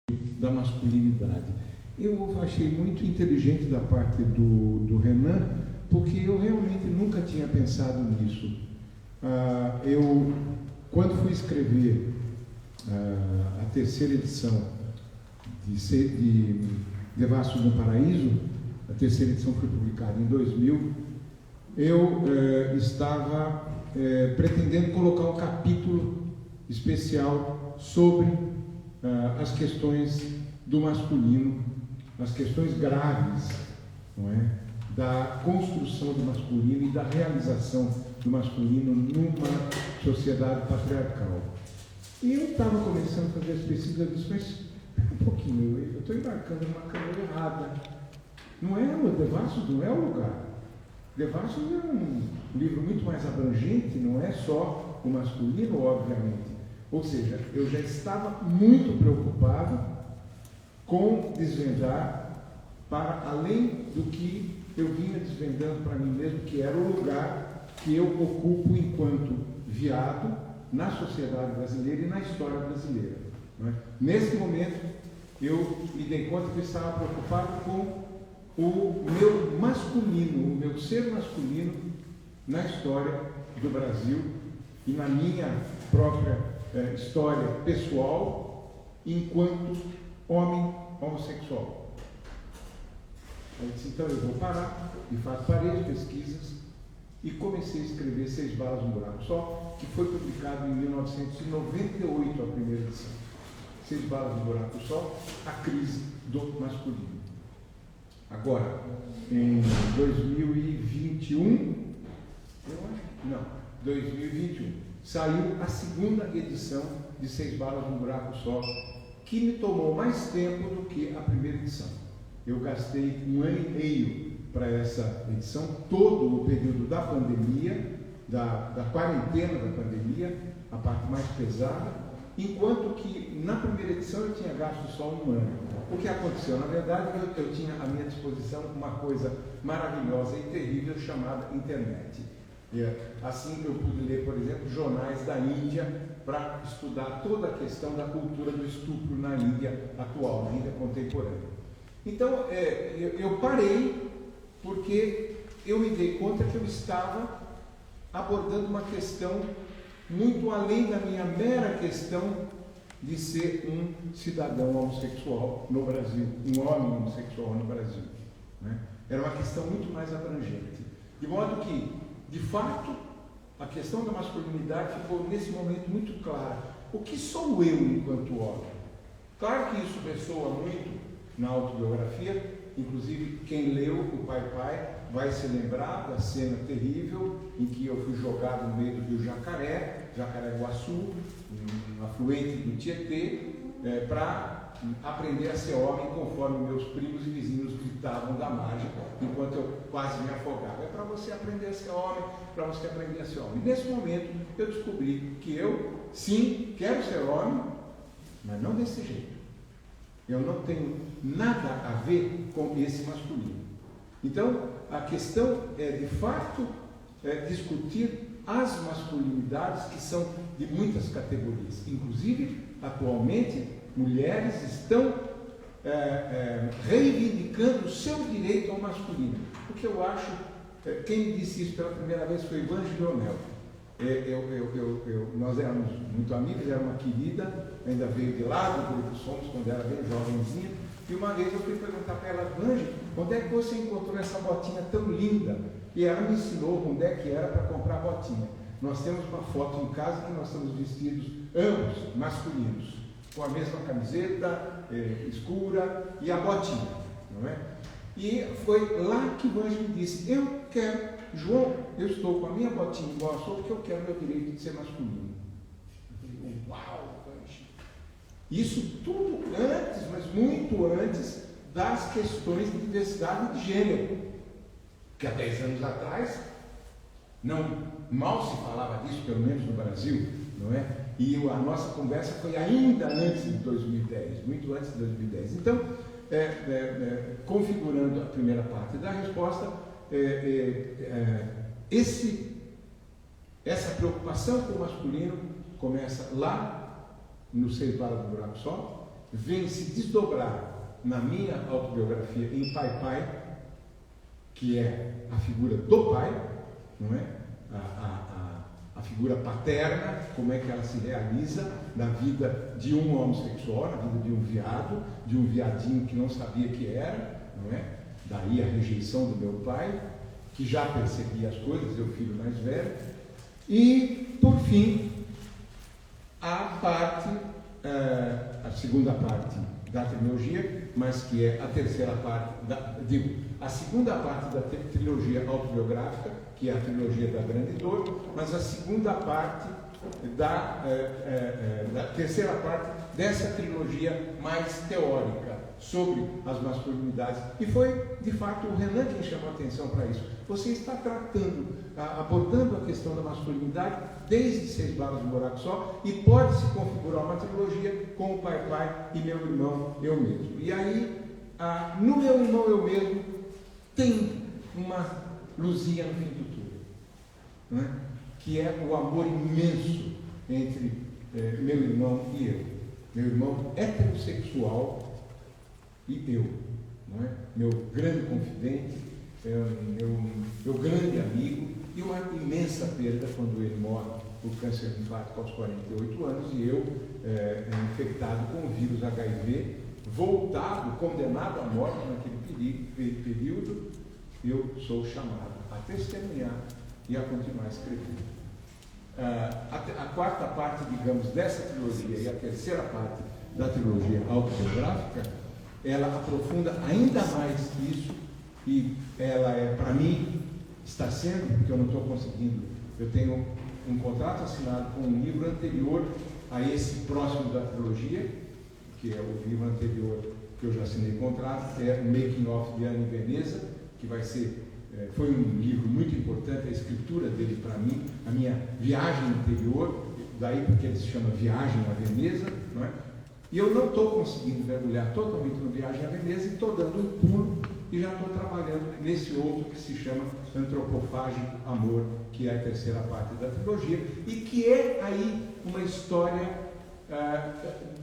da masculinidade. Eu achei muito inteligente da parte do Renan, porque eu realmente nunca tinha pensado nisso. Quando fui escrever a terceira edição de Devassos no Paraíso, a terceira edição foi publicada em 2000, eu estava pretendendo colocar um capítulo especial sobre as questões do masculino, as questões graves, não é, da construção do masculino e da realização do masculino numa sociedade patriarcal. E eu estava começando a fazer as pesquisas disso, mas um pouquinho, eu estou embarcando numa caminhada errada. Não é o Devassos, não é o lugar. Devassos é um livro muito mais abrangente, não é só o masculino, obviamente. Ou seja, eu já estava muito preocupado com desvendar para além do que eu vinha desvendando para mim mesmo, que era o lugar que eu ocupo enquanto viado na sociedade brasileira e na história brasileira. Não é? Nesse momento, eu me dei conta que eu estava preocupado com o meu masculino, o meu ser masculino na história do Brasil e na minha própria história pessoal enquanto homem homossexual. Eu disse, então eu vou parar, e parei as pesquisas e comecei a escrever 6 Balas no Buraco Só, que foi publicado em 1998, a primeira edição. 6 Balas no Buraco Só, a crise do masculino. Agora, em 2021, 2021, saiu a segunda edição de 6 Balas no Buraco Só, que me tomou mais tempo do que a primeira edição. Eu gastei 1 ano e meio para essa edição, todo o período da pandemia, da quarentena da pandemia, a parte mais pesada, enquanto que na primeira edição eu tinha gasto só 1 ano. O que aconteceu? Na verdade, eu tinha à minha disposição uma coisa maravilhosa e terrível chamada internet. Assim eu pude ler, por exemplo, jornais da Índia para estudar toda a questão da cultura do estupro na Índia atual, na Índia contemporânea. Então, eu parei porque eu me dei conta que eu estava abordando uma questão muito além da minha mera questão de ser um cidadão homossexual no Brasil, um homem homossexual no Brasil. Né? Era uma questão muito mais abrangente. De modo que, de fato, a questão da masculinidade ficou nesse momento muito clara. O que sou eu enquanto homem? Claro que isso ressoa muito na autobiografia, inclusive quem leu o Pai Pai vai se lembrar da cena terrível em que eu fui jogado no meio do rio Jacareguaçu, um afluente do Tietê, para aprender a ser homem conforme meus primos e vizinhos gritavam da margem enquanto eu quase me afogava. É para você aprender a ser homem, para você aprender a ser homem. E nesse momento eu descobri que eu, sim, quero ser homem, mas não desse jeito. Eu não tenho nada a ver com esse masculino. Então, a questão é, de fato, discutir as masculinidades que são de muitas categorias. Inclusive, atualmente, mulheres estão reivindicando o seu direito ao masculino. O que eu acho, quem disse isso pela primeira vez foi Ivan Gilonel. Nós éramos muito amigos, era uma querida, ainda veio de lá do Grupo Somos, quando era bem jovenzinha, e uma vez eu fui perguntar para ela, Vange, onde é que você encontrou essa botinha tão linda? E ela me ensinou onde é que era para comprar a botinha. Nós temos uma foto em casa que nós estamos vestidos, ambos masculinos, com a mesma camiseta escura e a botinha, não é? E foi lá que Vange me disse, eu quero, João, eu estou com a minha botinha igual a sua, porque eu quero meu direito de ser masculino. Eu falei, uau, Vange. Isso tudo antes, mas muito antes das questões de diversidade de gênero, que há 10 anos atrás mal se falava disso, pelo menos no Brasil, não é? E a nossa conversa foi ainda antes de 2010, muito antes de 2010. Então, configurando a primeira parte da resposta, essa preocupação com o masculino começa lá no 6 Balas no Buraco Só vem se desdobrar na minha autobiografia em Pai Pai, que é a figura do pai, não é? A figura paterna, como é que ela se realiza na vida de um homossexual, na vida de um viado, de um viadinho que não sabia que era, não é? Daí a rejeição do meu pai, que já percebia as coisas, eu filho mais velho. E, por fim, a segunda parte da trilogia, mas que é a terceira parte, a segunda parte da trilogia autobiográfica, que é a trilogia da Grande Dor, mas a segunda parte da terceira parte dessa trilogia mais teórica sobre as masculinidades. E foi, de fato, o Renan quem chamou a atenção para isso. Você está abordando a questão da masculinidade desde 6 balas de um buraco só, e pode-se configurar uma trilogia com o Pai Pai e Meu Irmão, Eu Mesmo. E aí, no Meu Irmão, Eu Mesmo, tem uma luzinha no fim do túnel, né? Que é o amor imenso entre meu irmão e eu. Meu irmão heterossexual e eu, não é? Meu grande confidente, meu grande amigo, e uma imensa perda quando ele morre por câncer linfático aos 48 anos e eu infectado com o vírus HIV, voltado, condenado à morte naquele período. Eu sou chamado a testemunhar e a continuar escrevendo. A quarta parte, digamos, dessa trilogia e a terceira parte da trilogia autobiográfica, ela aprofunda ainda mais isso, e ela para mim, está sendo, porque eu não estou conseguindo, eu tenho um contrato assinado com um livro anterior a esse próximo da trilogia, que é o livro anterior que eu já assinei contrato, que é o Making of de Anne Veneza, que vai ser, foi um livro muito importante, a escritura dele para mim, a minha viagem interior, daí porque ele se chama Viagem a Veneza, não é? E eu não estou conseguindo mergulhar totalmente no Viagem a Veneza e estou dando um pulo e já estou trabalhando nesse outro que se chama Antropofágico Amor, que é a terceira parte da trilogia, e que é aí uma história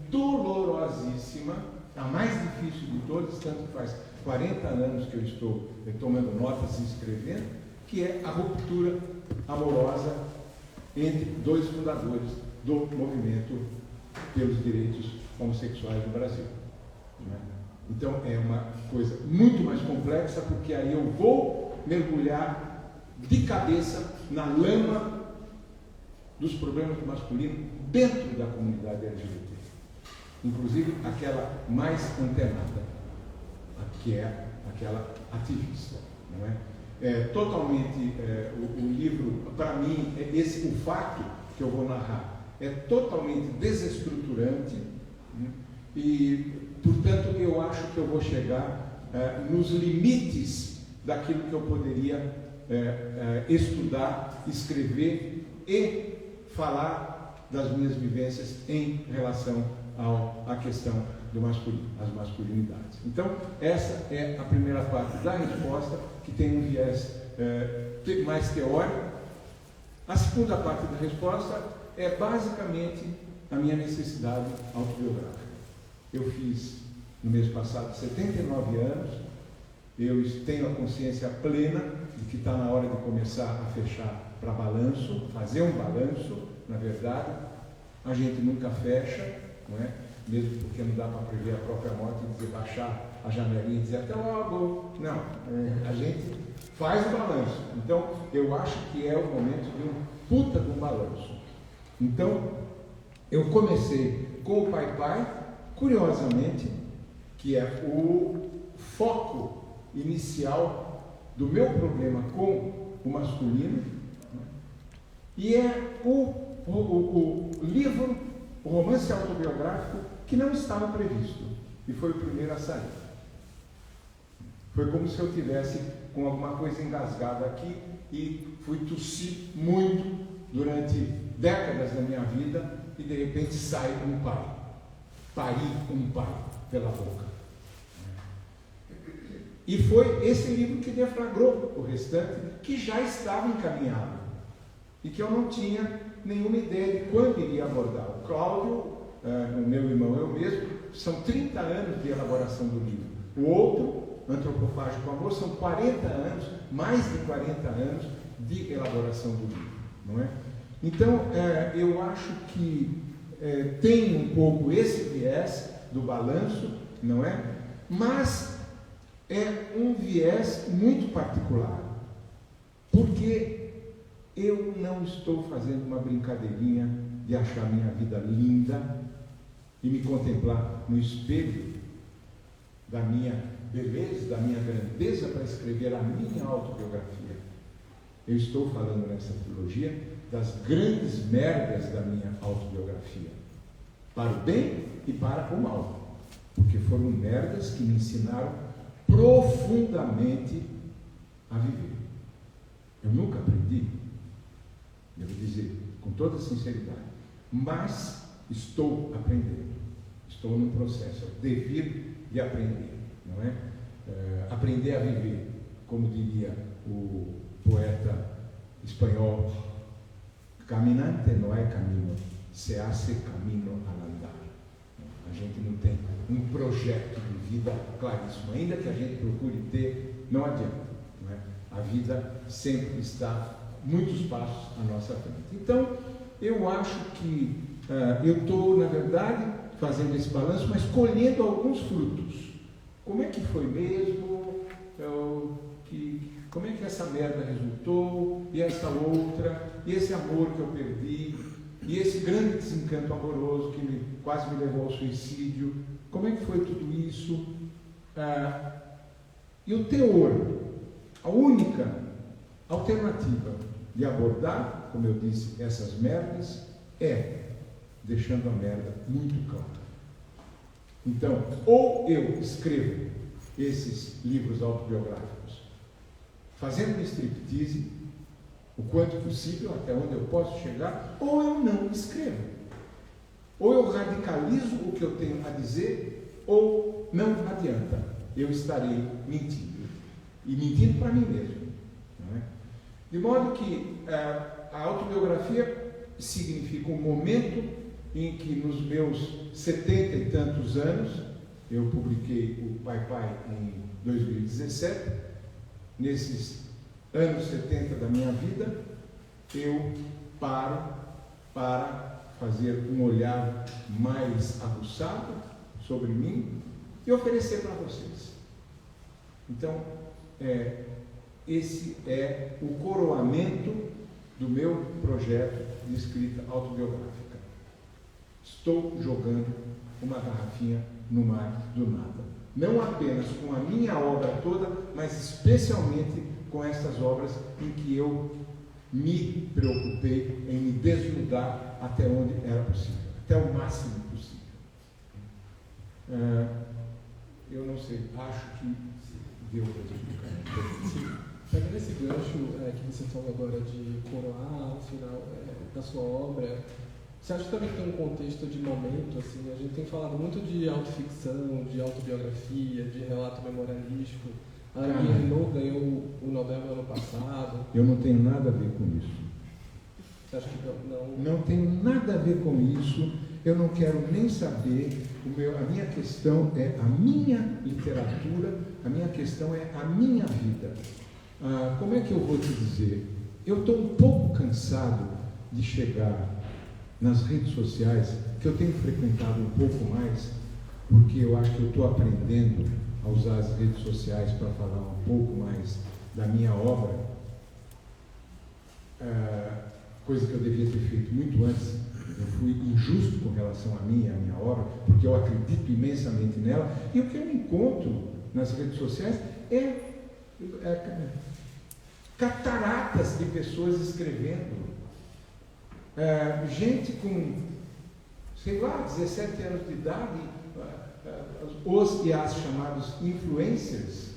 dolorosíssima, a mais difícil de todas, tanto que faz 40 anos que eu estou tomando notas e escrevendo, que é a ruptura amorosa entre dois fundadores do movimento pelos direitos homossexuais no Brasil. Não é? Então é uma coisa muito mais complexa, porque aí eu vou mergulhar de cabeça na lama dos problemas do masculino dentro da comunidade LGBT. Inclusive aquela mais antenada, que é aquela ativista. Não é? Totalmente, o livro, para mim, o fato que eu vou narrar é totalmente desestruturante, né? E, portanto, eu acho que eu vou chegar nos limites daquilo que eu poderia estudar, escrever e falar das minhas vivências em relação à questão do masculino, as masculinidades. Então, essa é a primeira parte da resposta, que tem um viés mais teórico. A segunda parte da resposta é basicamente a minha necessidade autobiográfica. Eu fiz, no mês passado, 79 anos, eu tenho a consciência plena de que está na hora de começar a fechar para balanço, fazer um balanço, na verdade. A gente nunca fecha, não é? Mesmo porque não dá para prever a própria morte e dizer, baixar a janelinha e dizer até logo. Não, a gente faz o balanço. Então, eu acho que é o momento de um puta de um balanço. Então, eu comecei com o Pai Pai, curiosamente, que é o foco inicial do meu problema com o masculino, e é o livro, o romance autobiográfico, que não estava previsto, e foi o primeiro a sair. Foi como se eu tivesse com alguma coisa engasgada aqui e fui tossir muito durante décadas da minha vida e de repente sai um pai. Pari um pai pela boca. E foi esse livro que deflagrou o restante, que já estava encaminhado e que eu não tinha nenhuma ideia de quando iria abordar. O Cláudio, o meu irmão, eu mesmo, são 30 anos de elaboração do livro. O outro, Antropofágico Amor, são 40 anos, mais de 40 anos de elaboração do livro, não é? Então, eu acho que tem um pouco esse viés do balanço, não é? Mas é um viés muito particular, porque eu não estou fazendo uma brincadeirinha de achar minha vida linda e me contemplar no espelho da minha beleza, da minha grandeza para escrever a minha autobiografia. Eu estou falando nessa trilogia das grandes merdas da minha autobiografia, para o bem e para o mal, porque foram merdas que me ensinaram profundamente a viver. Eu nunca aprendi, devo dizer com toda sinceridade, mas estou aprendendo, estou num processo de vir e aprender, não é? Aprender a viver, como diria o poeta espanhol, caminante não é caminho, se hace camino al andar. A gente não tem um projeto de vida claríssimo, ainda que a gente procure ter, não adianta, não é? A vida sempre está muitos passos à nossa frente. Então, eu acho que eu estou, na verdade, fazendo esse balanço, mas colhendo alguns frutos. Como é que foi mesmo? Como é que essa merda resultou? E essa outra? E esse amor que eu perdi? E esse grande desencanto amoroso que quase me levou ao suicídio? Como é que foi tudo isso? E o teor, a única alternativa de abordar, como eu disse, essas merdas, é deixando a merda muito clara. Então, ou eu escrevo esses livros autobiográficos fazendo um striptease o quanto possível, até onde eu posso chegar, ou eu não escrevo. Ou eu radicalizo o que eu tenho a dizer, ou não adianta, eu estarei mentindo. E mentindo para mim mesmo. Não é? De modo que a autobiografia significa um momento em que nos meus 70 e tantos anos, eu publiquei o Pai Pai em 2017, nesses anos 70 da minha vida, eu paro para fazer um olhar mais aguçado sobre mim e oferecer para vocês. Então, esse é o coroamento do meu projeto de escrita autobiográfica. Estou jogando uma garrafinha no mar do nada. Não apenas com a minha obra toda, mas especialmente com essas obras em que eu me preocupei em me desnudar até onde era possível, até o máximo possível. Eu não sei, acho que deu para explicar. Sim. Pegando esse gancho que você falou agora de coroar o final da sua obra, você acha que também tem um contexto de momento, assim, a gente tem falado muito de autoficção, de autobiografia, de relato memorialístico. A Annie Ernaux ganhou o Nobel no ano passado. Eu não tenho nada a ver com isso. Você acha que não? Não tenho nada a ver com isso. Eu não quero nem saber. A minha questão é a minha literatura, a minha questão é a minha vida. Como é que eu vou te dizer? Eu estou um pouco cansado de chegar nas redes sociais, que eu tenho frequentado um pouco mais, porque eu acho que eu estou aprendendo a usar as redes sociais para falar um pouco mais da minha obra, coisa que eu devia ter feito muito antes. Eu fui injusto com relação a mim e a minha obra, porque eu acredito imensamente nela, e o que eu encontro nas redes sociais é cataratas de pessoas escrevendo. Gente com, sei lá, 17 anos de idade, os e as chamados influencers,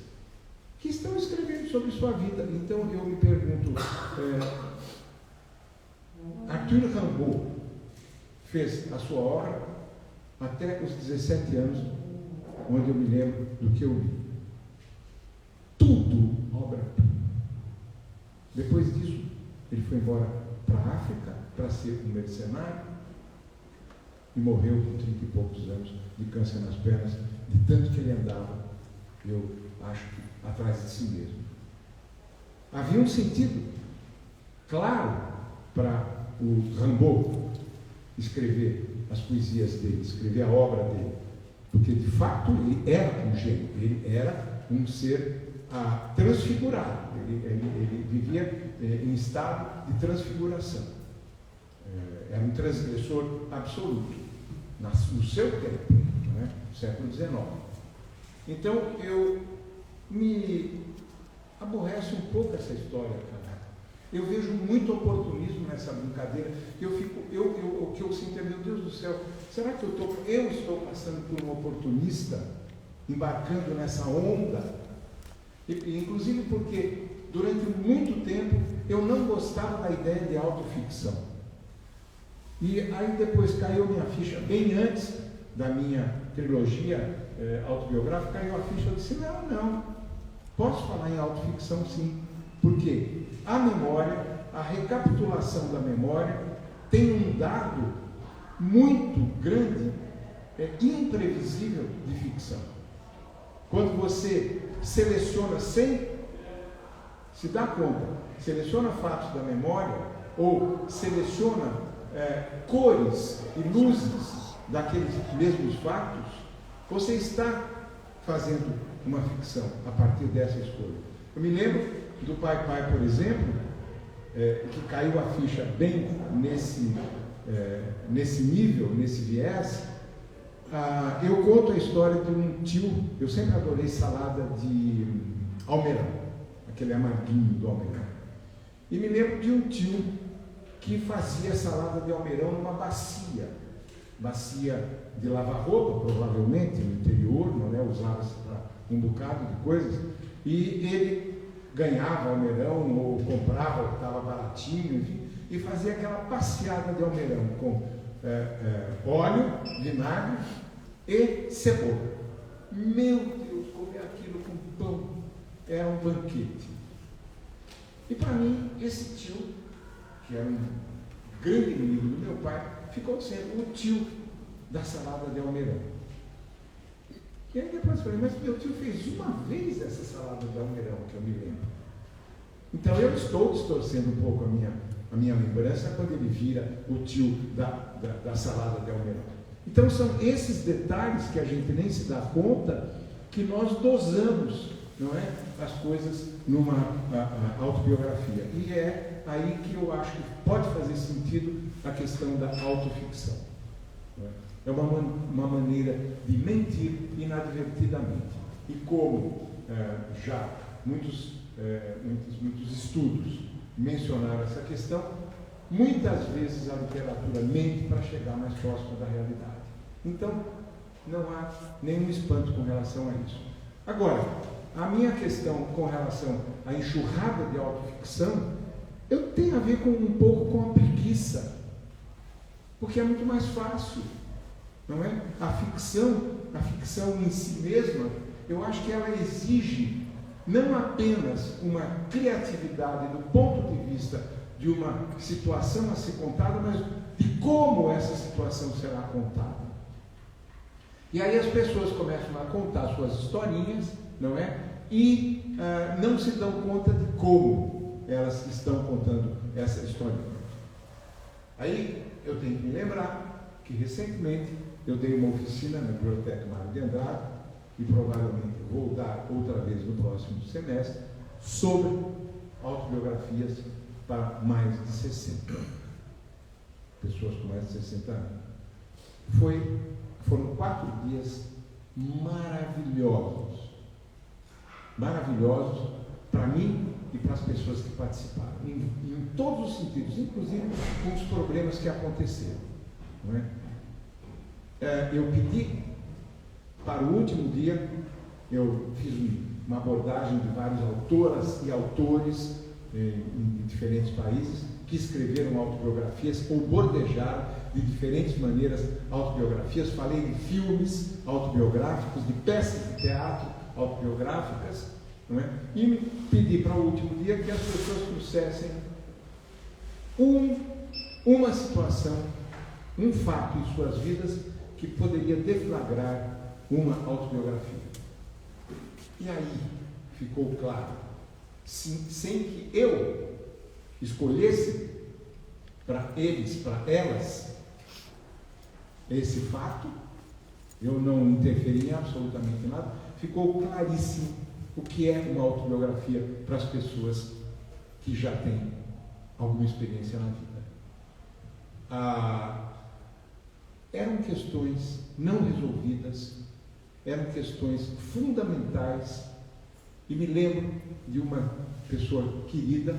que estão escrevendo sobre sua vida. Então eu me pergunto, Arthur Rimbaud fez a sua obra até os 17 anos, onde eu me lembro do que eu li. Tudo obra-prima. Depois disso, ele foi embora para a África para ser um mercenário. e morreu com 30 e poucos anos de câncer nas pernas, de tanto que ele andava, eu acho que atrás de si mesmo. Havia um sentido claro para o Rimbaud escrever as poesias dele, escrever a obra dele, porque de fato ele era um gênio, ele era um ser transfigurado, ele vivia em estado de transfiguração, era um transgressor absoluto, no seu tempo, né? Século XIX. Então me aborrece um pouco essa história, cara. Eu vejo muito oportunismo nessa brincadeira. O que eu sinto é, meu Deus do céu, será que eu estou passando por um oportunista, embarcando nessa onda? Inclusive porque durante muito tempo eu não gostava da ideia de autoficção. E aí depois caiu minha ficha, bem antes da minha trilogia autobiográfica, caiu a ficha, eu disse, não, posso falar em autoficção sim, porque a memória, a recapitulação da memória tem um dado muito grande, imprevisível de ficção. Quando você seleciona sem se dar conta, seleciona fatos da memória ou seleciona cores e luzes daqueles mesmos fatos, você está fazendo uma ficção a partir dessa escolha. Eu me lembro do Pai Pai, por exemplo, que caiu a ficha bem nesse nível, nesse viés. Eu conto a história de um tio. Eu sempre adorei salada de almeirão, aquele amarguinho do almeirão, e me lembro de um tio que fazia salada de almeirão numa bacia de lavar roupa, provavelmente no interior, não é? Usava-se para um bocado de coisas, e ele ganhava almeirão ou comprava, estava baratinho, enfim, e fazia aquela passeada de almeirão com óleo, vinagre e cebola. Meu Deus, comer aquilo com pão era um banquete. E para mim, esse tio, que era um grande inimigo do meu pai, ficou sendo o tio da salada de almeirão. E aí depois eu falei, mas meu tio fez uma vez essa salada de almeirão, que eu me lembro. Então eu estou distorcendo um pouco a minha lembrança quando ele vira o tio da salada de almeirão. Então são esses detalhes que a gente nem se dá conta, que nós dosamos, não é, as coisas numa autobiografia. E é aí que eu acho que pode fazer sentido a questão da autoficção. É uma maneira de mentir inadvertidamente. E como já muitos estudos mencionaram essa questão, muitas vezes a literatura mente para chegar mais próximo da realidade. Então, não há nenhum espanto com relação a isso. Agora, a minha questão com relação à enxurrada de autoficção, eu tenho a ver um pouco com a preguiça, porque é muito mais fácil, não é? A ficção em si mesma, eu acho que ela exige não apenas uma criatividade do ponto de vista de uma situação a ser contada, mas de como essa situação será contada. E aí as pessoas começam a contar suas historinhas, não é? E não se dão conta de como elas estão contando essa historinha. Aí eu tenho que me lembrar que recentemente eu dei uma oficina na Biblioteca Mário de Andrade, e provavelmente vou dar outra vez no próximo semestre, sobre autobiografias para mais de 60 anos. Pessoas com mais de 60 anos. Foram 4 dias maravilhosos para mim e para as pessoas que participaram, em todos os sentidos, inclusive com os problemas que aconteceram, não é? Eu pedi para o último dia, eu fiz uma abordagem de várias autoras e autores em diferentes países que escreveram autobiografias ou bordejaram de diferentes maneiras autobiografias. Falei de filmes autobiográficos, de peças de teatro autobiográficas, não é? E pedi para o último dia que as pessoas trouxessem uma situação um fato em suas vidas que poderia deflagrar uma autobiografia. E aí ficou claro, sem que eu escolhesse para eles, para elas, esse fato, eu não interferi em absolutamente nada, ficou claríssimo o que é uma autobiografia para as pessoas que já têm alguma experiência na vida. Eram questões não resolvidas, eram questões fundamentais, e me lembro de uma pessoa querida,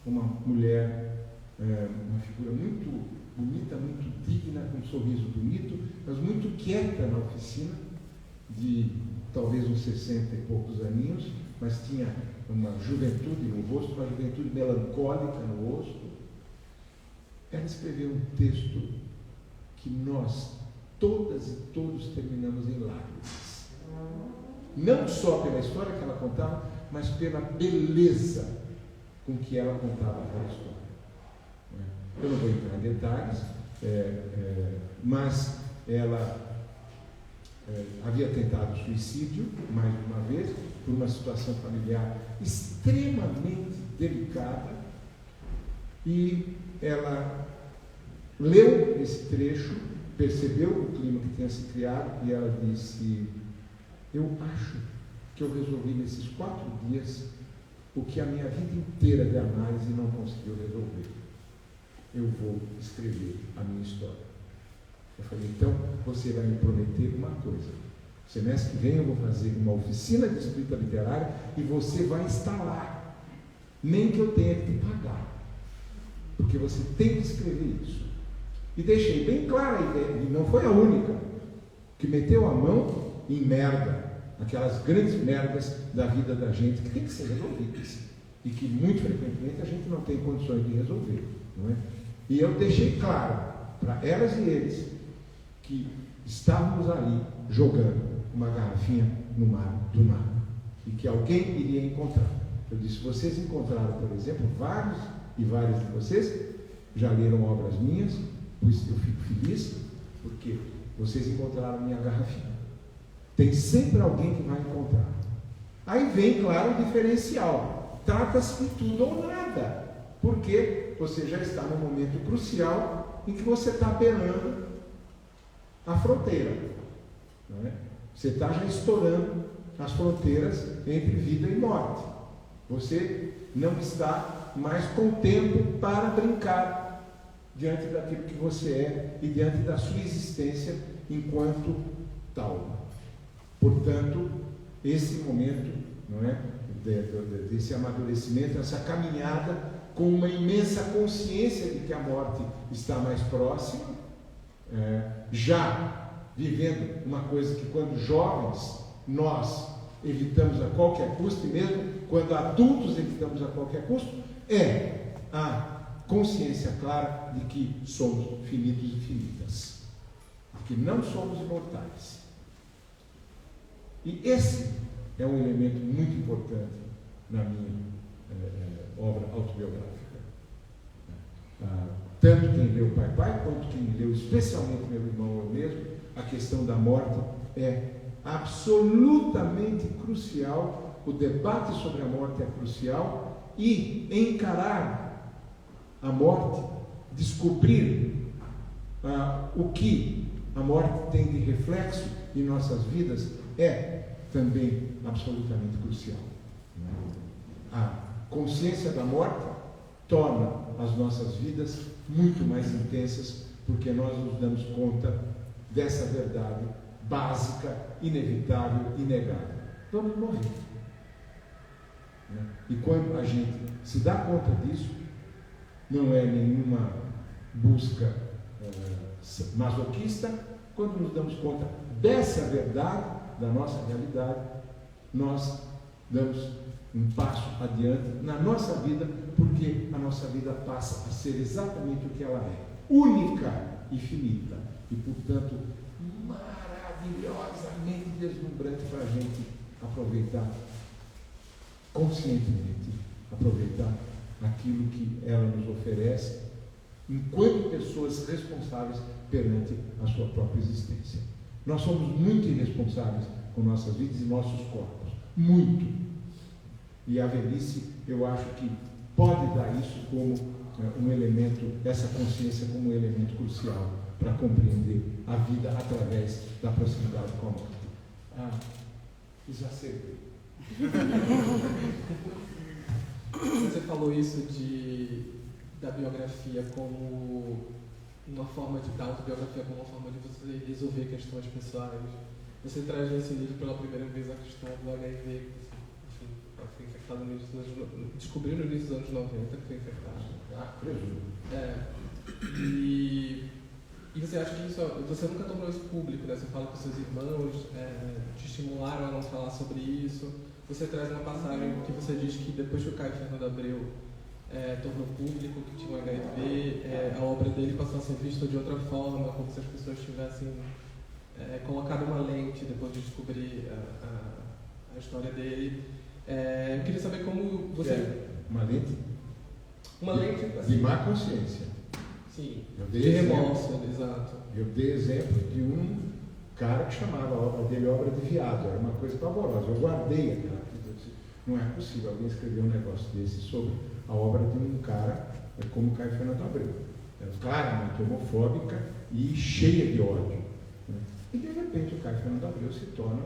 uma mulher, uma figura muito bonita, muito digna, com um sorriso bonito, mas muito quieta na oficina, de talvez uns 60 e poucos aninhos, mas tinha uma juventude no rosto, uma juventude melancólica no rosto. Ela escreveu um texto que nós, todas e todos, terminamos em lágrimas. Não só pela história que ela contava, mas pela beleza com que ela contava aquela história. Eu não vou entrar em detalhes, mas ela havia tentado suicídio mais de uma vez, por uma situação familiar extremamente delicada, e ela leu esse trecho, percebeu o clima que tinha se criado, e ela disse: eu acho que eu resolvi nesses 4 dias o que a minha vida inteira de análise não conseguiu resolver. Eu vou escrever a minha história. Eu falei: então você vai me prometer uma coisa. Semestre que vem eu vou fazer uma oficina de escrita literária e você vai estar lá, nem que eu tenha que te pagar, porque você tem que escrever isso. E deixei bem clara a ideia, e não foi a única que meteu a mão em merda, aquelas grandes merdas da vida da gente que tem que ser resolvidas e que muito frequentemente a gente não tem condições de resolver, não é? E eu deixei claro para elas e eles que estávamos ali jogando uma garrafinha no mar do nada e que alguém iria encontrar. Eu disse: vocês encontraram, por exemplo, vários e várias de vocês já leram obras minhas, pois eu fico feliz porque vocês encontraram minha garrafinha. Tem sempre alguém que vai encontrar. Aí vem, claro, o diferencial. Trata-se de tudo ou nada, porque você já está num momento crucial em que você está beirando a fronteira, não é? Você está já estourando as fronteiras entre vida e morte. Você não está mais com tempo para brincar diante daquilo que você é e diante da sua existência enquanto tal. Portanto, esse momento, não é, desse amadurecimento, essa caminhada com uma imensa consciência de que a morte está mais próxima, já vivendo uma coisa que, quando jovens, nós evitamos a qualquer custo, e mesmo quando adultos evitamos a qualquer custo, é a consciência clara de que somos finitos e finitas, de que não somos imortais. E esse é um elemento muito importante na minha obra autobiográfica. Tanto quem leu Pai, quanto quem leu, especialmente meu irmão, eu mesmo, a questão da morte é absolutamente crucial, o debate sobre a morte é crucial, e encarar a morte, descobrir o que a morte tem de reflexo em nossas vidas, é também absolutamente crucial. A consciência da morte torna as nossas vidas muito mais intensas, porque nós nos damos conta dessa verdade básica, inevitável, inegável. Vamos morrer. E quando a gente se dá conta disso, não é nenhuma busca masoquista. Quando nos damos conta dessa verdade, da nossa realidade, nós damos um passo adiante na nossa vida, porque a nossa vida passa a ser exatamente o que ela é, única e finita, e portanto maravilhosamente deslumbrante para a gente aproveitar conscientemente, aproveitar aquilo que ela nos oferece, enquanto pessoas responsáveis perante a sua própria existência. Nós somos muito irresponsáveis com nossas vidas e nossos corpos. Muito. E a velhice, eu acho que pode dar isso como um elemento, essa consciência como um elemento crucial para compreender a vida através da proximidade com a morte. Exacerbei. Você falou isso da biografia como uma forma da autobiografia como uma forma de você resolver questões pessoais. Você traz nesse livro pela primeira vez a questão do HIV, que você foi infectado no início dos anos, descobriu no início dos anos 90 que foi infectado. E você acha que isso, você nunca tornou isso público, né? Você fala que seus irmãos te estimularam a não falar sobre isso. Você traz uma passagem que você diz que depois que o Caio Fernando Abreu tornou público que tinha um HIV, a obra dele passou a ser vista de outra forma, como se as pessoas tivessem colocado uma lente depois de descobrir a história dele. Eu queria saber como você... Uma lente? Uma lente assim, de má consciência. Sim, de remorso, exato. Eu dei exemplo de um cara que chamava a obra dele obra de viado, era uma coisa pavorosa. Eu guardei aquela coisa, eu disse, não é possível alguém escrever um negócio desse sobre a obra de um cara como Caio Fernando Abreu. Era claramente homofóbica e cheia de ódio. Né? E de repente o Caio Fernando Abreu se torna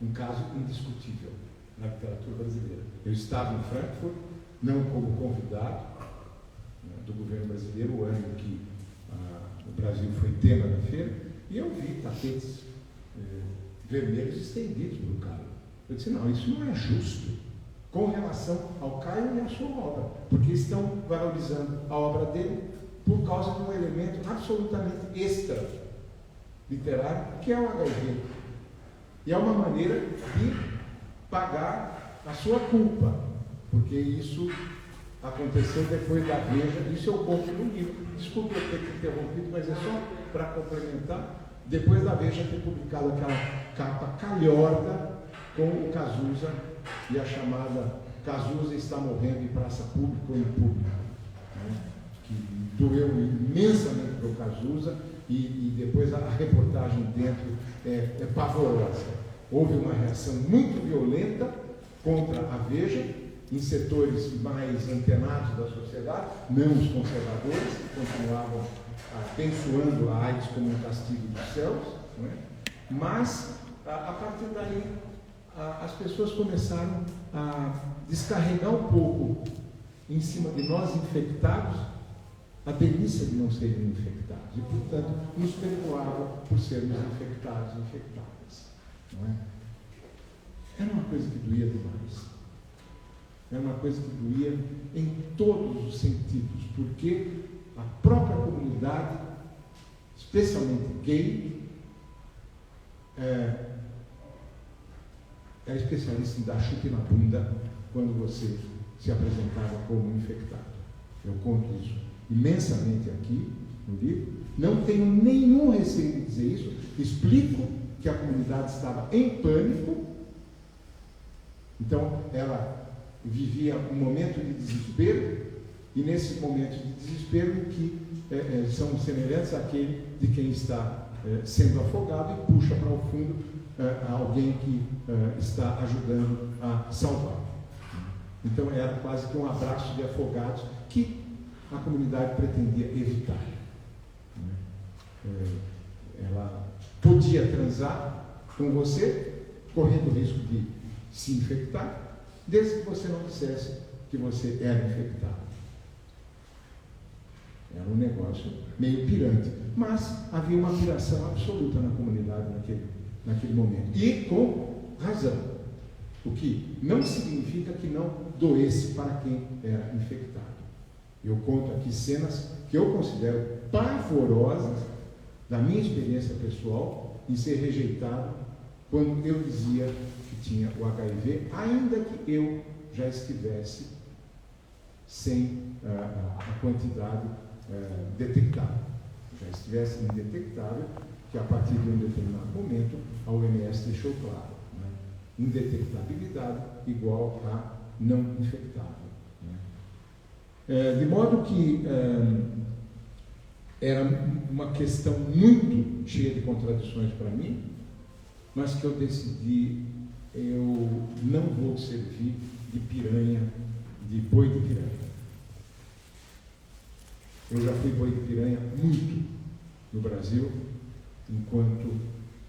um caso indiscutível na literatura brasileira. Eu estava em Frankfurt, não como convidado do governo brasileiro, o ano em que o Brasil foi tema da feira, e eu vi tapetes vermelhos estendidos para o Caio. Eu disse, não, isso não é justo com relação ao Caio e à sua obra, porque estão valorizando a obra dele por causa de um elemento absolutamente extra literário, que é o HIV. E é uma maneira de pagar a sua culpa, porque isso aconteceu depois da Veja, isso eu conto no livro. Desculpe eu ter te interrompido, mas é só para complementar. Depois da Veja ter publicado aquela capa calhorda com o Cazuza e a chamada Cazuza está morrendo em praça pública ou em público, né? Que doeu imensamente para o Cazuza e depois a reportagem dentro é pavorosa. Houve uma reação muito violenta contra a Veja, em setores mais antenados da sociedade, não os conservadores, que continuavam abençoando a AIDS como um castigo dos céus, não é? Mas, a partir daí, as pessoas começaram a descarregar um pouco em cima de nós infectados a delícia de não serem infectados, e, portanto, nos perdoavam por sermos infectados e infectadas, não é? Era uma coisa que doía demais. Era uma coisa que doía em todos os sentidos, porque a própria comunidade, especialmente gay, é especialista em dar chute na bunda quando você se apresentava como infectado. Eu conto isso imensamente aqui no livro. Não tenho nenhum receio de dizer isso. Explico que a comunidade estava em pânico. Então, ela vivia um momento de desespero, e nesse momento de desespero que são semelhantes àquele de quem está sendo afogado e puxa para o fundo alguém que está ajudando a salvar. Então era quase que um abraço de afogados que a comunidade pretendia evitar. Ela podia transar com você, correndo o risco de se infectar, desde que você não dissesse que você era infectado. Era um negócio meio pirante. Mas havia uma piração absoluta na comunidade naquele momento. E com razão. O que não significa que não doesse para quem era infectado. Eu conto aqui cenas que eu considero pavorosas da minha experiência pessoal em ser rejeitado quando eu dizia que tinha o HIV, ainda que eu já estivesse sem a quantidade detectável. Já estivesse indetectável, que a partir de um determinado momento a OMS deixou claro, né? Indetectabilidade igual a não infectável. Né? De modo que era uma questão muito cheia de contradições para mim, mas que eu decidi, eu não vou servir de piranha, de boi de piranha. Eu já fui boi de piranha muito no Brasil, enquanto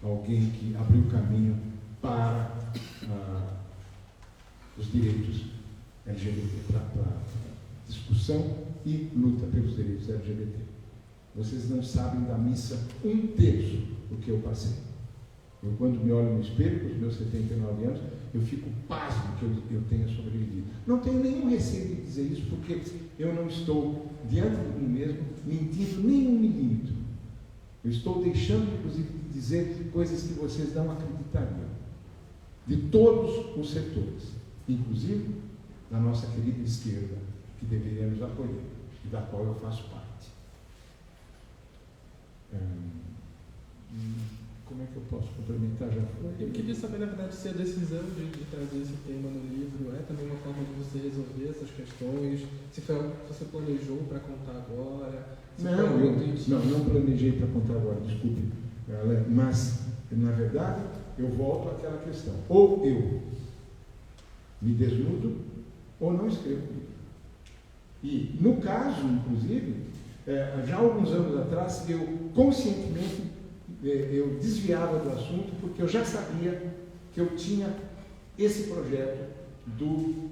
alguém que abriu caminho para os direitos LGBT, para discussão e luta pelos direitos LGBT. Vocês não sabem da missa 1/3 do que eu passei. Eu, quando me olho no espelho, com os meus 79 anos, eu fico pasmo que eu tenha sobrevivido. Não tenho nenhum receio de dizer isso, porque eu não estou, diante de mim mesmo, mentindo nem 1 milímetro. Eu estou deixando, inclusive, de dizer coisas que vocês não acreditariam. De todos os setores, inclusive da nossa querida esquerda, que deveria nos apoiar, e da qual eu faço parte. Como é que eu posso complementar? Já foi? Eu queria saber, na verdade, se a decisão de trazer esse tema no livro é também uma forma de você resolver essas questões, se você planejou para contar agora. Não planejei para contar agora, desculpe, mas, na verdade, eu volto àquela questão. Ou eu me desnudo, ou não escrevo livro. E, no caso, inclusive, já há alguns anos atrás, eu conscientemente eu desviava do assunto, porque eu já sabia que eu tinha esse projeto do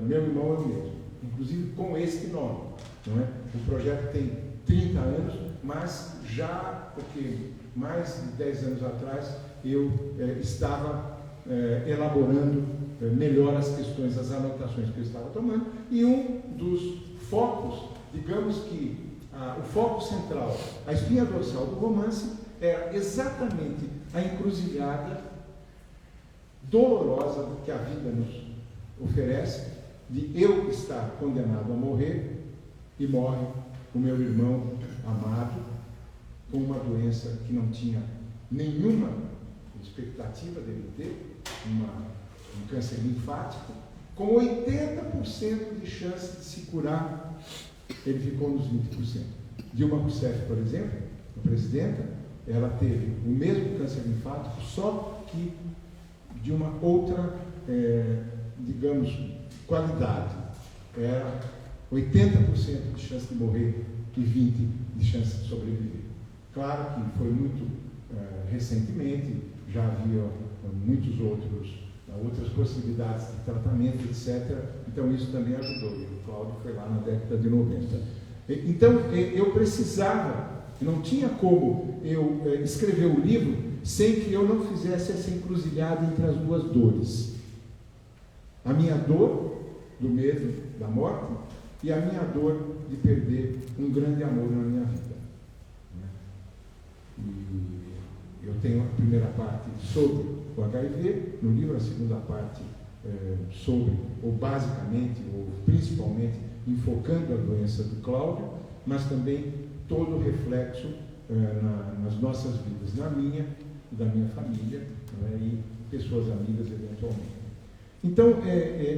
meu irmão eu mesmo, inclusive com esse nome, não é? O projeto tem 30 anos, mas já, porque mais de 10 anos atrás eu estava elaborando melhor as questões, as anotações que eu estava tomando, e um dos focos, digamos que o foco central, a espinha dorsal do romance, era exatamente a encruzilhada dolorosa que a vida nos oferece, de eu estar condenado a morrer, e morre o meu irmão amado, com uma doença que não tinha nenhuma expectativa dele ter, um câncer linfático, com 80% de chance de se curar, ele ficou nos 20%. Dilma Rousseff, por exemplo, a presidenta, ela teve o mesmo câncer linfático, só que de uma outra, digamos, qualidade. Era 80% de chance de morrer e 20% de chance de sobreviver. Claro que foi muito recentemente, já havia muitas outras possibilidades de tratamento, etc. Então isso também ajudou. E o Cláudio foi lá na década de 90. Então eu precisava, não tinha como eu escrever o livro sem que eu não fizesse essa encruzilhada entre as duas dores. A minha dor do medo da morte e a minha dor de perder um grande amor na minha vida. E eu tenho a primeira parte sobre o HIV no livro, a segunda parte sobre, ou basicamente, ou principalmente, enfocando a doença do Cláudio, mas também todo o reflexo nas nossas vidas, na minha, da minha família, e pessoas amigas eventualmente. Então,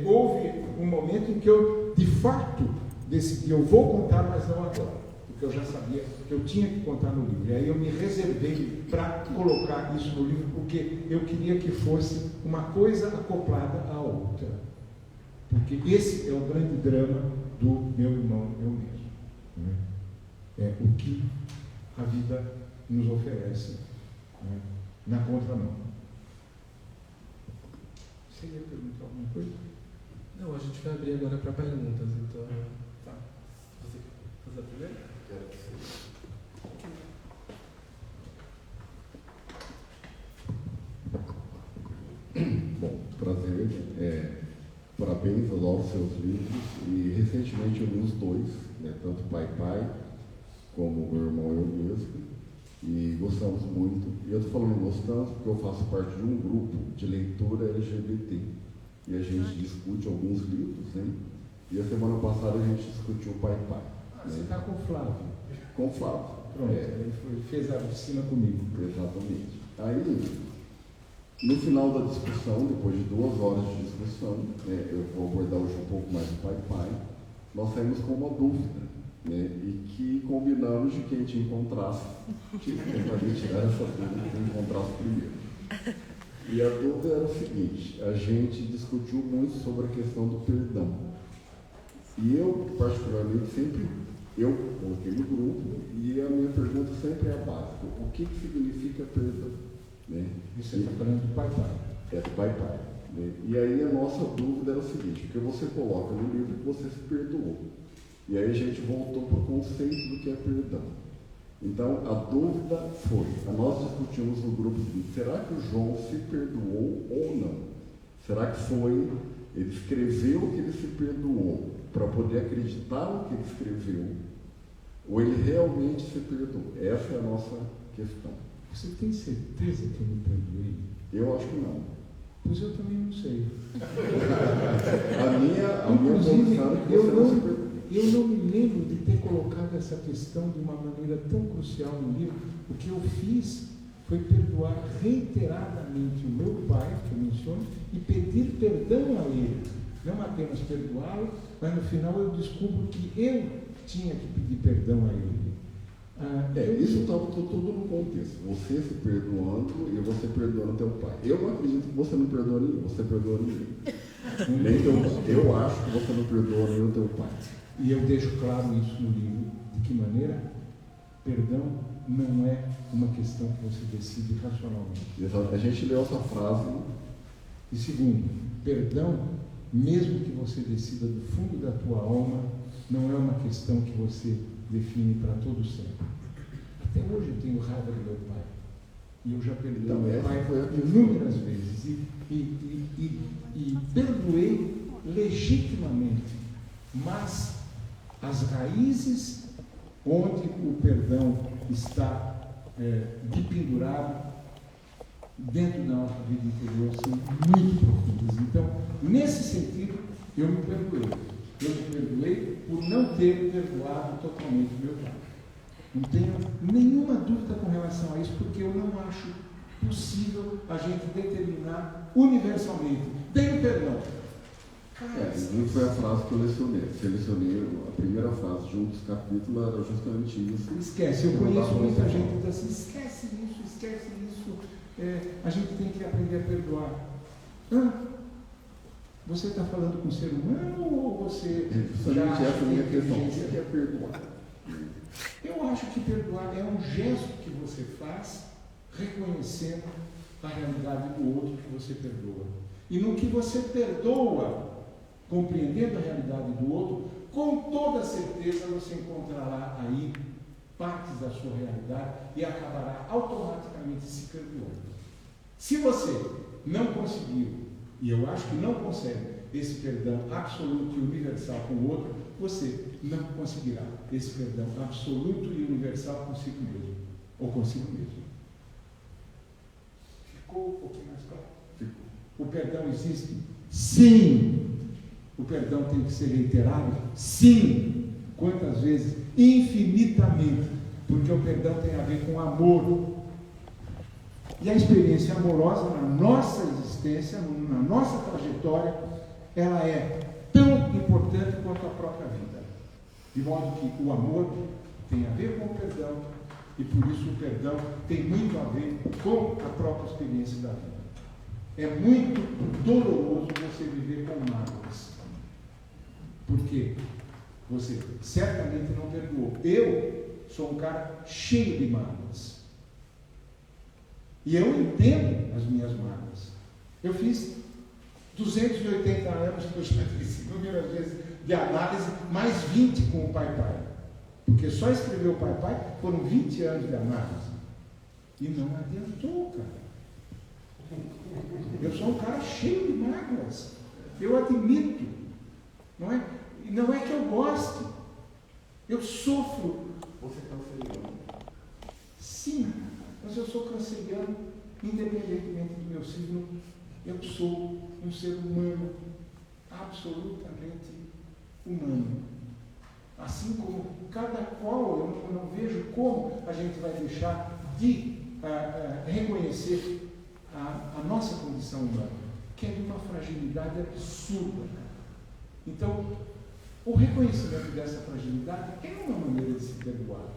houve um momento em que eu, de fato, decidi, eu vou contar, mas não agora, porque eu já sabia que eu tinha que contar no livro. E aí eu me reservei para colocar isso no livro, porque eu queria que fosse uma coisa acoplada à outra. Porque esse é o grande drama do meu irmão, eu mesmo. É o que a vida nos oferece, na contramão. Você ia perguntar alguma coisa? Não, a gente vai abrir agora para perguntas, então... Tá. Você quer fazer a primeira? Quero que sim. Bom, prazer. Parabéns aos seus livros. E recentemente eu li os dois, tanto Pai Pai como o meu irmão eu mesmo. E gostamos muito. E eu estou falando gostamos porque eu faço parte de um grupo de leitura LGBT. E a gente discute alguns livros, né? E a semana passada a gente discutiu o Pai Pai. Você está com o Flávio. Com o Flávio. Pronto, ele fez a oficina comigo. Exatamente. Aí, no final da discussão, depois de 2 horas de discussão, eu vou abordar hoje um pouco mais do Pai Pai, nós saímos com uma dúvida, né? E que combinamos de que a gente encontrasse, tentaria tirar essa dúvida, que encontrasse primeiro. E a dúvida era o seguinte: a gente discutiu muito sobre a questão do perdão. E eu, particularmente, eu coloquei no grupo, e a minha pergunta sempre é a básica: o que significa perdão? Né? Você está falando do pai-pai. É do pai-pai. Né? E aí a nossa dúvida era o seguinte: porque você coloca no livro que você se perdoou. E aí a gente voltou para o conceito do que é perdão. Então a dúvida foi, nós discutimos no grupo seguinte: será que o João se perdoou ou não? Será que foi, ele escreveu que ele se perdoou para poder acreditar no que ele escreveu, ou ele realmente se perdoou? Essa é a nossa questão. Você tem certeza que eu me perdoei? Eu acho que não. Pois eu também não sei. A minha posição é que você não se perdoou. Eu não me lembro de ter colocado essa questão de uma maneira tão crucial no livro. O que eu fiz foi perdoar reiteradamente o meu pai, que eu menciono, e pedir perdão a ele. Não apenas perdoá-lo, mas no final eu descubro que eu tinha que pedir perdão a ele. Isso estava tudo no contexto. Você se perdoando e você perdoando teu pai. Eu não acredito que você não perdoa ninguém, você perdoa ninguém. Nem teu pai. Eu acho que você não perdoa nem o teu pai. E eu deixo claro isso no livro. De que maneira? Perdão não é uma questão que você decide racionalmente. A gente leu essa frase. E segundo, perdão, mesmo que você decida do fundo da tua alma, não é uma questão que você define para todo sempre. Até hoje eu tenho raiva do meu pai. E eu já perdoei meu pai inúmeras vezes. E perdoei legitimamente. Mas as raízes onde o perdão está dependurado dentro da nossa vida interior são muito profundas. Então, nesse sentido, eu me perdoei. Eu me perdoei por não ter perdoado totalmente meu pai. Não tenho nenhuma dúvida com relação a isso, porque eu não acho possível a gente determinar universalmente. Dei o perdão. Isso foi a frase que eu selecionei. A primeira frase de um dos capítulos era justamente isso. Esquece, eu conheço muita gente que diz assim: esquece isso. A gente tem que aprender a perdoar. Você está falando com um ser humano ou você já acha essa minha questão? O inteligência? que é perdoar? Eu acho que perdoar é um gesto que você faz reconhecendo a realidade do outro que você perdoa. E no que você perdoa, compreendendo a realidade do outro, com toda certeza você encontrará aí partes da sua realidade e acabará automaticamente se perdoando. Se você não conseguiu, e eu acho que não consegue, esse perdão absoluto e universal com o outro, você não conseguirá esse perdão absoluto e universal consigo mesmo, ou consigo mesmo. Ficou um pouquinho mais claro? Ficou. O perdão existe? Sim! O perdão tem que ser reiterado? Sim! Quantas vezes? Infinitamente! Porque o perdão tem a ver com amor. E a experiência amorosa na nossa existência, na nossa trajetória, ela é tão importante quanto a própria vida. De modo que o amor tem a ver com o perdão, e por isso o perdão tem muito a ver com a própria experiência da vida. É muito doloroso você viver com mágoas, porque você certamente não perdoou. Eu sou um cara cheio de mágoas. E eu entendo as minhas mágoas. Eu fiz 280 anos, que eu já fiz inúmeras vezes, de análise, mais 20 com o pai-pai. Porque só escrever o pai-pai foram 20 anos de análise. E não adiantou, cara. Eu sou um cara cheio de mágoas. Eu admito. Não é que eu goste. Eu sofro. Você está canceriano? Sim, mas eu sou canceriano, independentemente do meu signo. Eu sou um ser humano, absolutamente humano. Assim como cada qual, eu não vejo como a gente vai deixar de reconhecer a nossa condição humana, que é de uma fragilidade absurda. Então, O reconhecimento dessa fragilidade é uma maneira de se perdoar.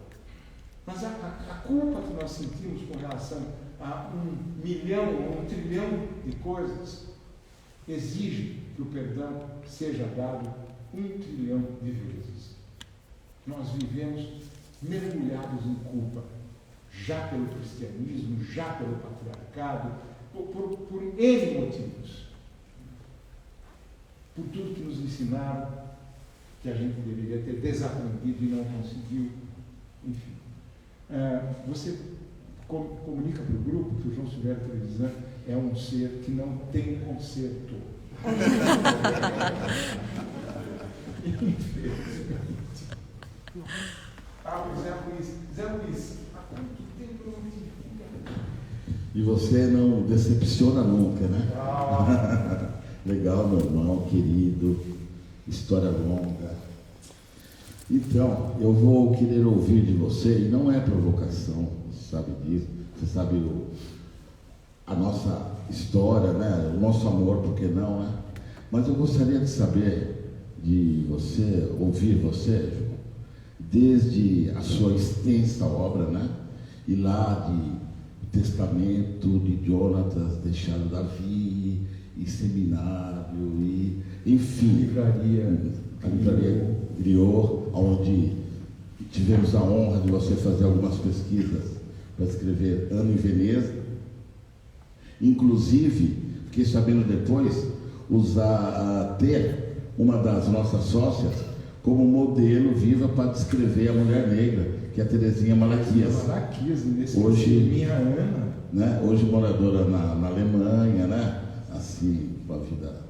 Mas a culpa que nós sentimos com relação a 1 milhão ou 1 trilhão de coisas exige que o perdão seja dado 1 trilhão de vezes. Nós vivemos mergulhados em culpa, já pelo cristianismo, já pelo patriarcado, por N motivos. Por tudo que nos ensinaram, que a gente deveria ter desaprendido e não conseguiu, enfim. Você comunica para o grupo que o João Silvério Trevisan é um ser que não tem conserto. Infelizmente. Zé Luiz, há quanto tempo eu não te vi? E você não decepciona nunca, né? Legal, meu irmão, querido, história longa. Então, eu vou querer ouvir de você, e não é provocação, você sabe disso, você sabe a nossa história, né? O nosso amor, por que não, né? Mas eu gostaria de saber de você, ouvir você, João, desde a sua extensa obra, né? E lá de Testamento de Jonatas, deixado Davi, e seminário, e enfim, a livraria Griot, onde tivemos a honra de você fazer algumas pesquisas para escrever Ano em Veneza. Inclusive, fiquei sabendo depois, ter uma das nossas sócias como modelo viva para descrever a mulher negra, que é a Terezinha Malaquias. Hoje, minha Ana, né, hoje moradora na Alemanha, né? Assim, uma vida,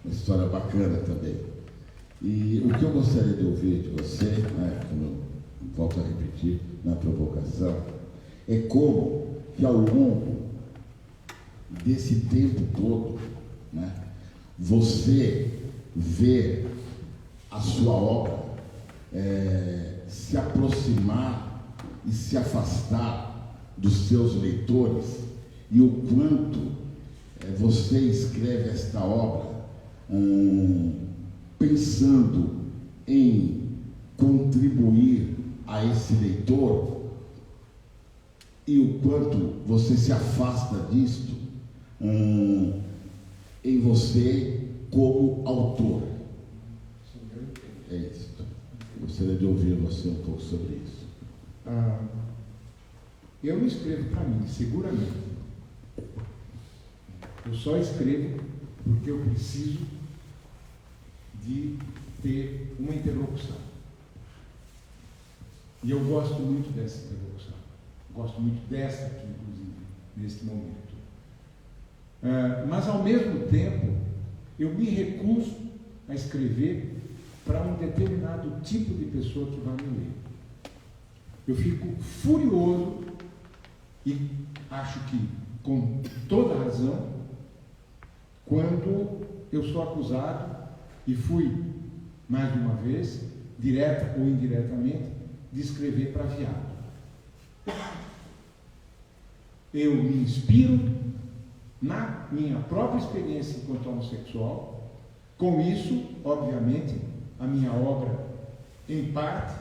uma história bacana também. E o que eu gostaria de ouvir de você, né, como eu volto a repetir na provocação, é como que ao longo desse tempo todo, né, você vê a sua obra se aproximar e se afastar dos seus leitores, e o quanto você escreve esta obra pensando em contribuir a esse leitor, e o quanto você se afasta disto em você como autor. É isso. Gostaria de ouvir você um pouco sobre isso. Eu não escrevo para mim, seguramente. Eu só escrevo porque eu preciso de ter uma interlocução. E eu gosto muito dessa interlocução. Gosto muito desta aqui, inclusive, neste momento. Mas, ao mesmo tempo, eu me recuso a escrever para um determinado tipo de pessoa que vai me ler. Eu fico furioso e acho que, com toda razão, quando eu sou acusado, e fui, mais de uma vez, direta ou indiretamente, de escrever para viado. Eu me inspiro na minha própria experiência enquanto homossexual. Com isso, obviamente, a minha obra, em parte,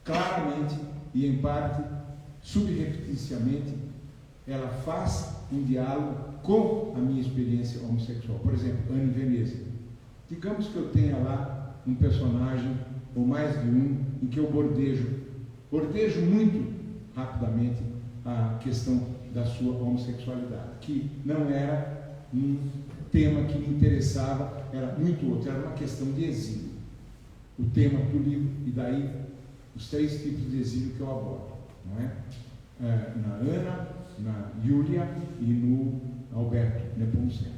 claramente e em parte, subrepticiamente, ela faz um diálogo com a minha experiência homossexual. Por exemplo, Ano em Veneza. Digamos que eu tenha lá um personagem, ou mais de um, em que eu bordejo muito rapidamente a questão da sua homossexualidade, que não era um tema que me interessava, era muito outro, era uma questão de exílio. O tema do livro, e daí os 3 tipos de exílio que eu abordo, não é? Na Ana, na Júlia e no Alberto Nepomuceno.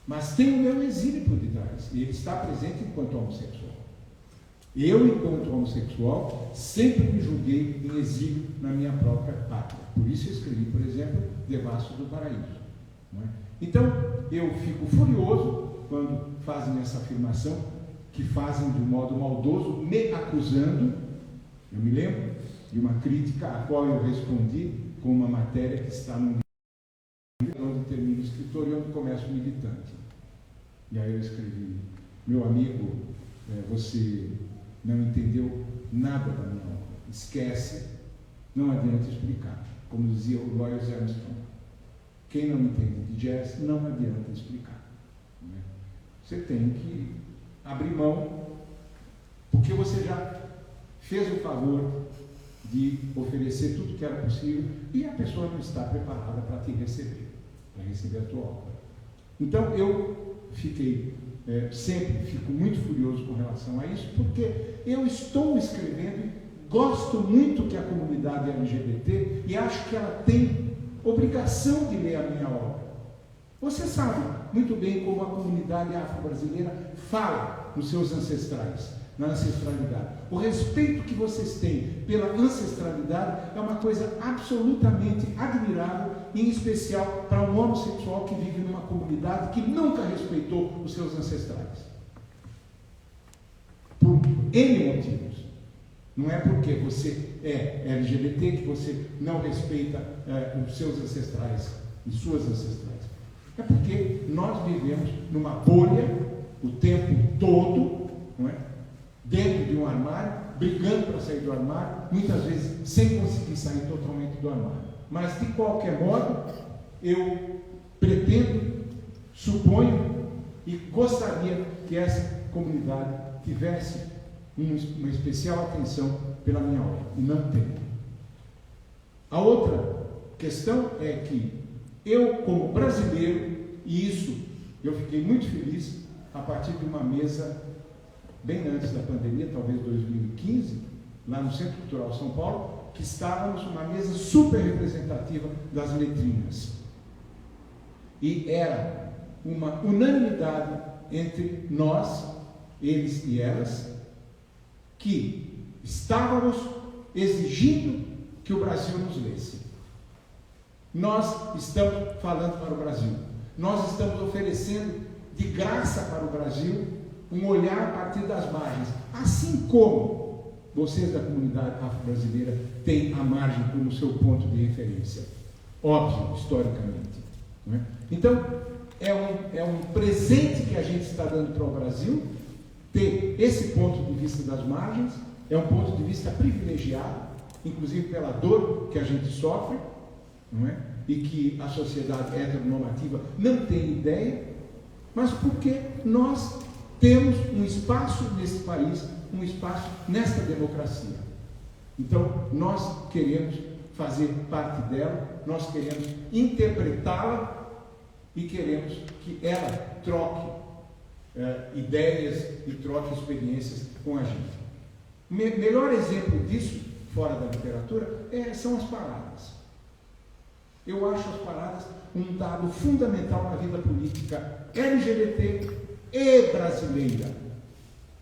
Mas tem o meu exílio por detrás, e ele está presente enquanto homossexual. Eu, enquanto homossexual, sempre me julguei em exílio na minha própria pátria. Por isso eu escrevi, por exemplo, Devasso do Paraíso. Não é? Então, eu fico furioso quando fazem essa afirmação, que fazem de um modo maldoso, me acusando. Eu me lembro de uma crítica a qual eu respondi com uma matéria que está no livro, onde termina o escritor e onde começa o militante. E aí eu escrevi: meu amigo, você não entendeu nada da minha obra. Esquece, não adianta explicar. Como dizia o Louis Armstrong, quem não entende de jazz, não adianta explicar. Né? Você tem que abrir mão, porque você já fez o favor de oferecer tudo que era possível e a pessoa não está preparada para te receber, para receber a tua obra. Então, eu sempre fico muito furioso com relação a isso, porque eu estou escrevendo, gosto muito que a comunidade LGBT e acho que ela tem obrigação de ler a minha obra. Você sabe muito bem como a comunidade afro-brasileira fala nos seus ancestrais, na ancestralidade. O respeito que vocês têm pela ancestralidade é uma coisa absolutamente admirável, em especial para um homossexual que vive numa comunidade que nunca respeitou os seus ancestrais. Por N motivos. Não é porque você é LGBT que você não respeita os seus ancestrais e suas ancestrais. É porque nós vivemos numa bolha o tempo todo, não é? Dentro de um armário, brigando para sair do armário, muitas vezes sem conseguir sair totalmente do armário. Mas, de qualquer modo, eu pretendo, suponho e gostaria que essa comunidade tivesse uma especial atenção pela minha obra, e não tem. A outra questão é que eu, como brasileiro, e isso eu fiquei muito feliz a partir de uma mesa bem antes da pandemia, talvez 2015, lá no Centro Cultural São Paulo, que estávamos numa mesa super representativa das letrinhas. E era uma unanimidade entre nós, eles e elas, que estávamos exigindo que o Brasil nos lesse. Nós estamos falando para o Brasil. Nós estamos oferecendo de graça para o Brasil um olhar a partir das margens. Assim como vocês da comunidade afro-brasileira têm a margem como seu ponto de referência. Óbvio, historicamente. Não é? Então, é um presente que a gente está dando para o Brasil, ter esse ponto de vista das margens, é um ponto de vista privilegiado, inclusive pela dor que a gente sofre, não é? E que a sociedade heteronormativa não tem ideia, mas porque nós temos um espaço nesse país, um espaço nesta democracia. Então, nós queremos fazer parte dela, nós queremos interpretá-la e queremos que ela troque ideias e troque experiências com a gente. O melhor exemplo disso, fora da literatura, são as paradas. Eu acho as paradas um dado fundamental na vida política LGBT e brasileira.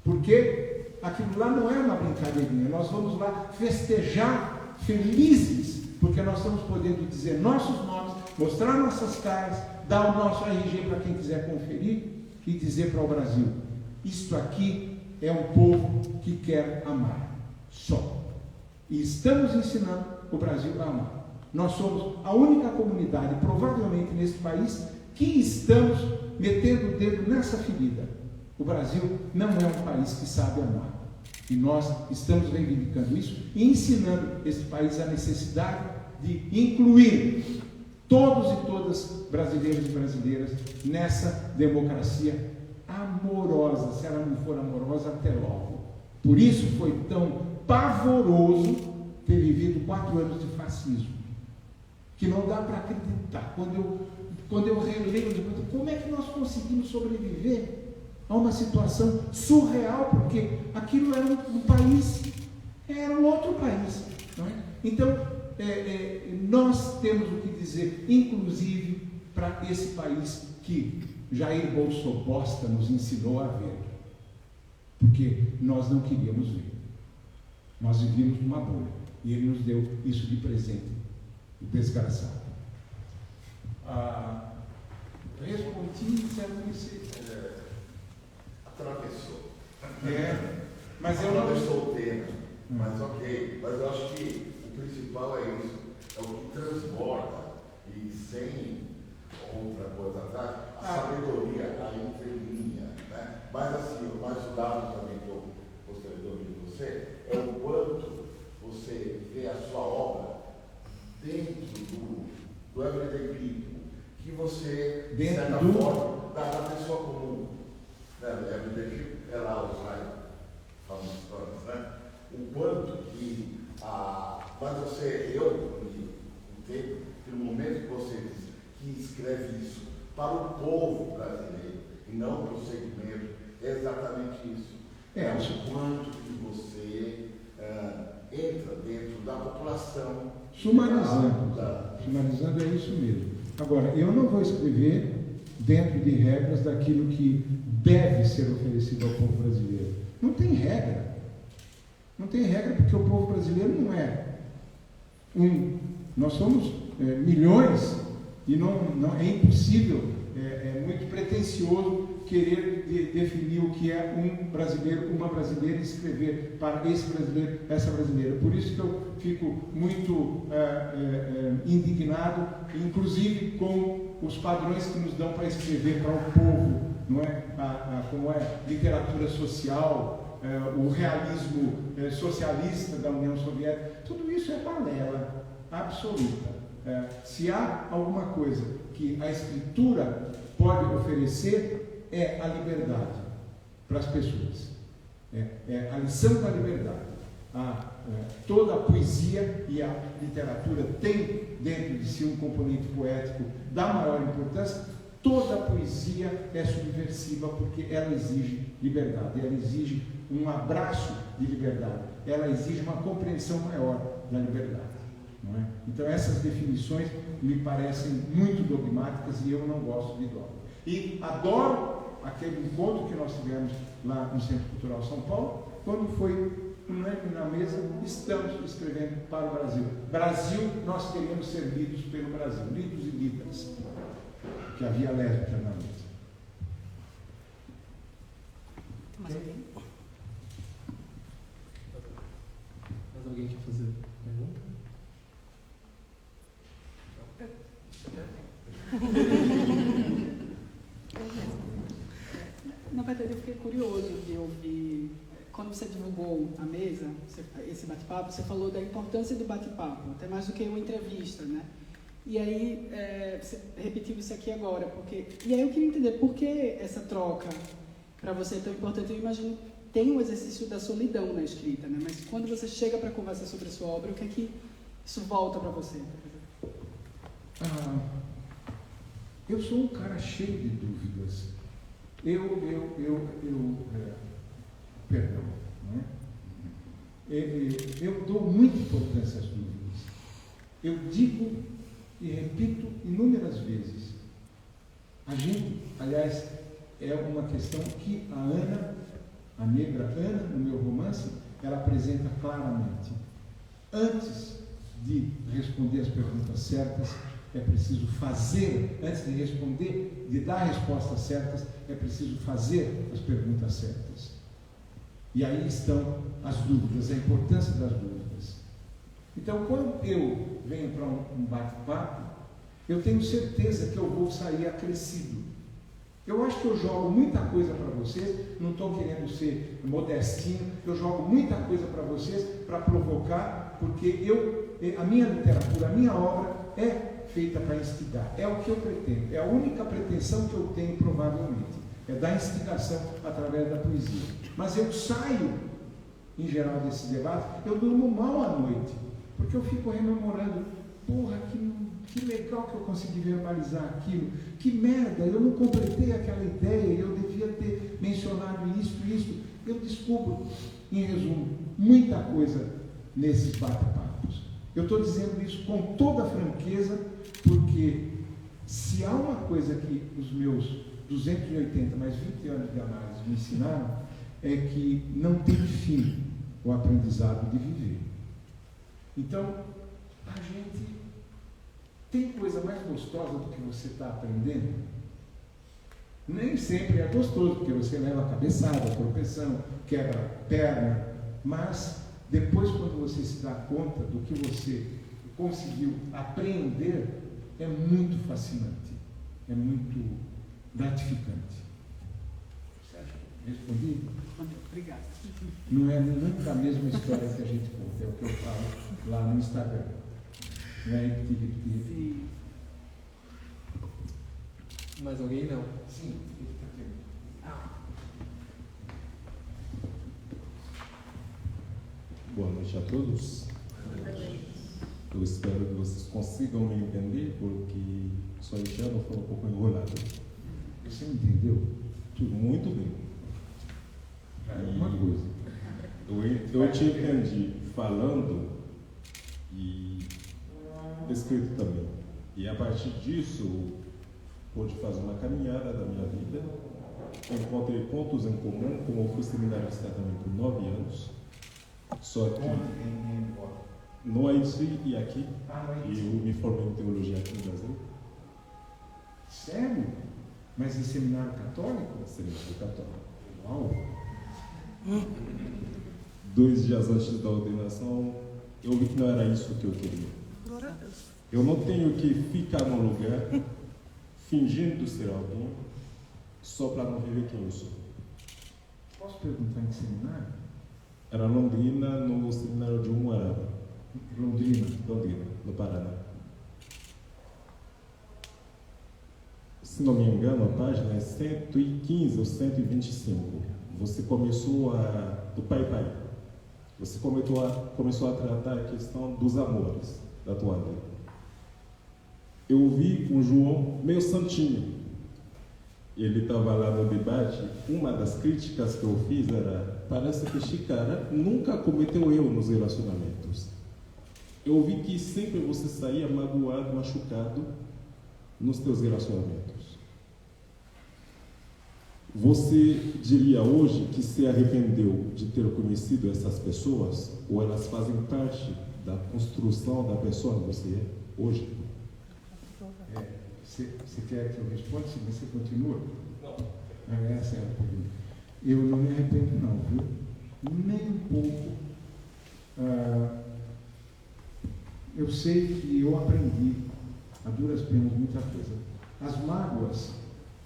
Porque aquilo lá não é uma brincadeirinha. Nós vamos lá festejar felizes, porque nós estamos podendo dizer nossos nomes, mostrar nossas caras, dar o nosso RG para quem quiser conferir e dizer para o Brasil: isto aqui é um povo que quer amar. Só. E estamos ensinando o Brasil a amar. Nós somos a única comunidade, provavelmente nesse país, que estamos metendo o dedo nessa ferida. O Brasil não é um país que sabe amar. E nós estamos reivindicando isso e ensinando esse país a necessidade de incluir todos e todas brasileiros e brasileiras nessa democracia amorosa. Se ela não for amorosa, até logo. Por isso foi tão pavoroso ter vivido 4 anos de fascismo, que não dá para acreditar. Quando eu releio, como é que nós conseguimos sobreviver a uma situação surreal, porque aquilo era um país, era um outro país. Não é? Então, nós temos o que dizer, inclusive para esse país que Jair Bolsonaro nos ensinou a ver, porque nós não queríamos ver. Nós vivíamos numa bolha, e ele nos deu isso de presente, o desgraçado. Respondi, não sei. Atravessou. Mas eu não... Atravessou o tema, mas ok. Mas eu acho que o principal é isso, é o que transborda, e sem outra coisa atrás, a sabedoria, a entrelinha, né? Mas assim, mais o dado também você é o quanto você vê a sua obra dentro do everyday people, que você, de certa forma, da pessoa comum. Né? Everyday people é lá os falam histórias, né? O quanto que quando você, eu entendo, no momento que você que escreve isso para o povo brasileiro e não para o segmento, é exatamente isso. É o quanto que você entra dentro da população. Sumarizando é isso mesmo. Agora, eu não vou escrever dentro de regras daquilo que deve ser oferecido ao povo brasileiro. Não tem regra. Não tem regra porque o povo brasileiro não é nós somos milhões e não é impossível, é muito pretensioso querer definir o que é um brasileiro, uma brasileira e escrever para esse brasileiro, essa brasileira. Por isso que eu fico muito indignado, inclusive com os padrões que nos dão para escrever para o povo, não é? Como é literatura social, o realismo socialista da União Soviética, tudo isso é balela absoluta. Se há alguma coisa que a escritura pode oferecer, é a liberdade para as pessoas. É a lição da liberdade. Toda a poesia e a literatura tem dentro de si um componente poético da maior importância. Toda a poesia é subversiva porque ela exige liberdade, ela exige um abraço de liberdade, ela exige uma compreensão maior da liberdade. Não é? Então essas definições me parecem muito dogmáticas e eu não gosto de dogma. E adoro aquele encontro que nós tivemos lá no Centro Cultural São Paulo, quando foi unânime na mesa, estamos escrevendo para o Brasil. Brasil, nós queremos ser lidos pelo Brasil, lidos e lidas, que havia lésbica na mesa. Mais alguém? Mais alguém quer fazer pergunta? Na verdade, eu fiquei curioso de ouvir. Quando você divulgou a mesa, esse bate-papo, você falou da importância do bate-papo, até mais do que uma entrevista, né? E aí, você repetiu isso aqui agora, e aí eu queria entender por que essa troca, para você, é tão importante. Eu imagino que tem um exercício da solidão na escrita, né? Mas quando você chega para conversar sobre a sua obra, o que é que isso volta para você? Eu sou um cara cheio de dúvidas. Perdão, não é? Eu dou muita importância às dúvidas. Eu digo e repito inúmeras vezes. A gente, aliás, é uma questão que a Ana, a negra Ana, no meu romance, ela apresenta claramente. Antes de responder as perguntas certas, é preciso fazer, antes de responder, de dar respostas certas, é preciso fazer as perguntas certas. E aí estão as dúvidas, a importância das dúvidas. Então, quando eu venho para um bate-papo, eu tenho certeza que eu vou sair acrescido. Eu acho que eu jogo muita coisa para vocês, não estou querendo ser modestinho, eu jogo muita coisa para vocês para provocar, porque a minha literatura, a minha obra é feita para instigar, é o que eu pretendo, é a única pretensão que eu tenho provavelmente, é da instigação através da poesia. Mas eu saio, em geral, desse debate, eu durmo mal à noite, porque eu fico rememorando, porra, que legal que eu consegui verbalizar aquilo, que merda, eu não completei aquela ideia, eu devia ter mencionado isso. Eu descubro, em resumo, muita coisa nesses bate-papos. Eu estou dizendo isso com toda a franqueza, porque se há uma coisa que os meus 280 mais 20 anos de análise me ensinaram, é que não tem fim o aprendizado de viver. Então, a gente tem coisa mais gostosa do que você está aprendendo? Nem sempre é gostoso, porque você leva a cabeçada, tropeção, quebra a perna, mas depois, quando você se dá conta do que você conseguiu aprender, é muito fascinante, é muito gratificante. Respondi? Obrigada. Não é nunca a mesma história que a gente conta, é o que eu falo lá no Instagram. Não é repetir. Sim. Mais alguém não? Sim, ele está aqui. Boa noite a todos. Eu espero que vocês consigam me entender, porque só esse ano foi um pouco enrolado. Você me entendeu? Tudo muito bem. Uma coisa. Eu te entendi falando e escrito também. E a partir disso, eu pude fazer uma caminhada da minha vida. Encontrei pontos em comum, como eu fui seminarista também por 9 anos. Só que no Haiti e aqui, e eu me formei em teologia aqui no Brasil. Sério? Mas em seminário católico? Seminário católico. Uau! 2 dias antes da ordenação, eu vi que não era isso que eu queria. Eu não tenho que ficar num lugar fingindo ser alguém só para não viver quem eu sou. Posso perguntar em que seminário? Era Londrina, no seminário de Umuaraba. Londrina, no Paraná. Se não me engano, a página é 115 ou 125. Você começou do Pai Pai. Você começou a tratar a questão dos amores da tua vida. Eu vi um João meio santinho. Ele estava lá no debate. Uma das críticas que eu fiz era: parece que este cara nunca cometeu erro nos relacionamentos. Eu vi que sempre você saía magoado, machucado nos teus relacionamentos. Você diria hoje que se arrependeu de ter conhecido essas pessoas, ou elas fazem parte da construção da pessoa que você é hoje? Você quer que eu responda? Se você continua? Não. Essa é a pergunta. Eu não me arrependo não, viu? Nem um pouco. Eu sei que eu aprendi a duras penas muita coisa. As mágoas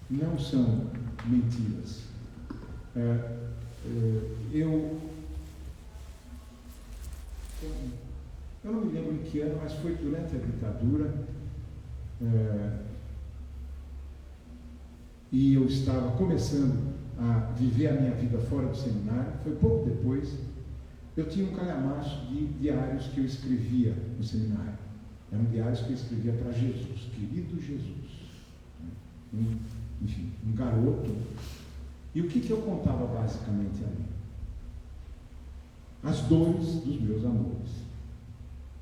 não são mentiras. Eu não me lembro em que ano, mas foi durante a ditadura. E eu estava começando a viver a minha vida fora do seminário. Foi pouco depois. Eu tinha um calhamaço de diários que eu escrevia no seminário. Eram diários que eu escrevia para Jesus, querido Jesus. Enfim, um garoto. E o que eu contava basicamente ali? As dores dos meus amores.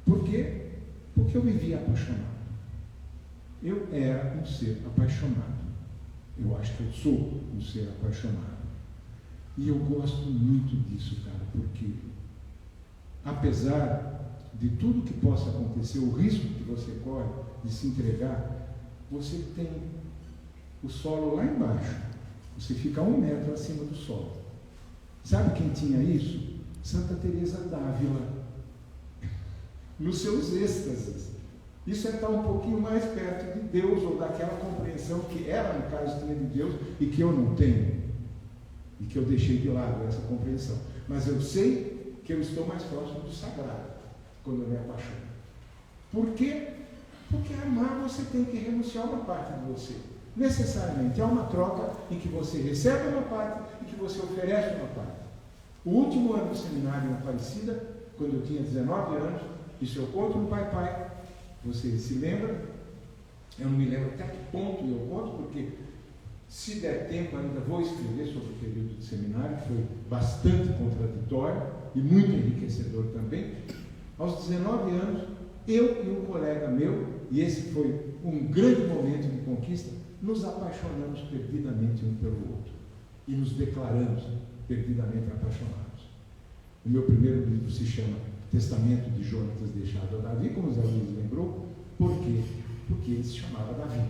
Por quê? Porque eu vivia apaixonado. Eu era um ser apaixonado. Eu acho que eu sou um ser apaixonado. E eu gosto muito disso, cara, porque apesar de tudo que possa acontecer, o risco que você corre de se entregar, você tem o solo lá embaixo. Você fica 1 metro acima do solo. Sabe quem tinha isso? Santa Teresa d'Ávila. Nos seus êxtases. Isso é estar um pouquinho mais perto de Deus, ou daquela compreensão que ela, no caso, tinha de Deus e que eu não tenho. E que eu deixei de lado essa compreensão. Mas eu sei que eu estou mais próximo do sagrado quando eu me apaixono. Por quê? Porque amar você tem que renunciar a uma parte de você. Necessariamente. É uma troca em que você recebe uma parte e que você oferece uma parte. O último ano do seminário em Aparecida, quando eu tinha 19 anos, isso eu conto no Pai Pai. Você se lembra? Eu não me lembro até que ponto eu conto, porque se der tempo ainda vou escrever sobre o período de seminário, que foi bastante contraditório e muito enriquecedor também. Aos 19 anos, eu e um colega meu, e esse foi um grande momento de conquista, nos apaixonamos perdidamente um pelo outro e nos declaramos perdidamente apaixonados. O meu primeiro livro se chama Testamento de Jonatas deixado a Davi, como o Zé Luiz lembrou. Por quê? Porque ele se chamava Davi.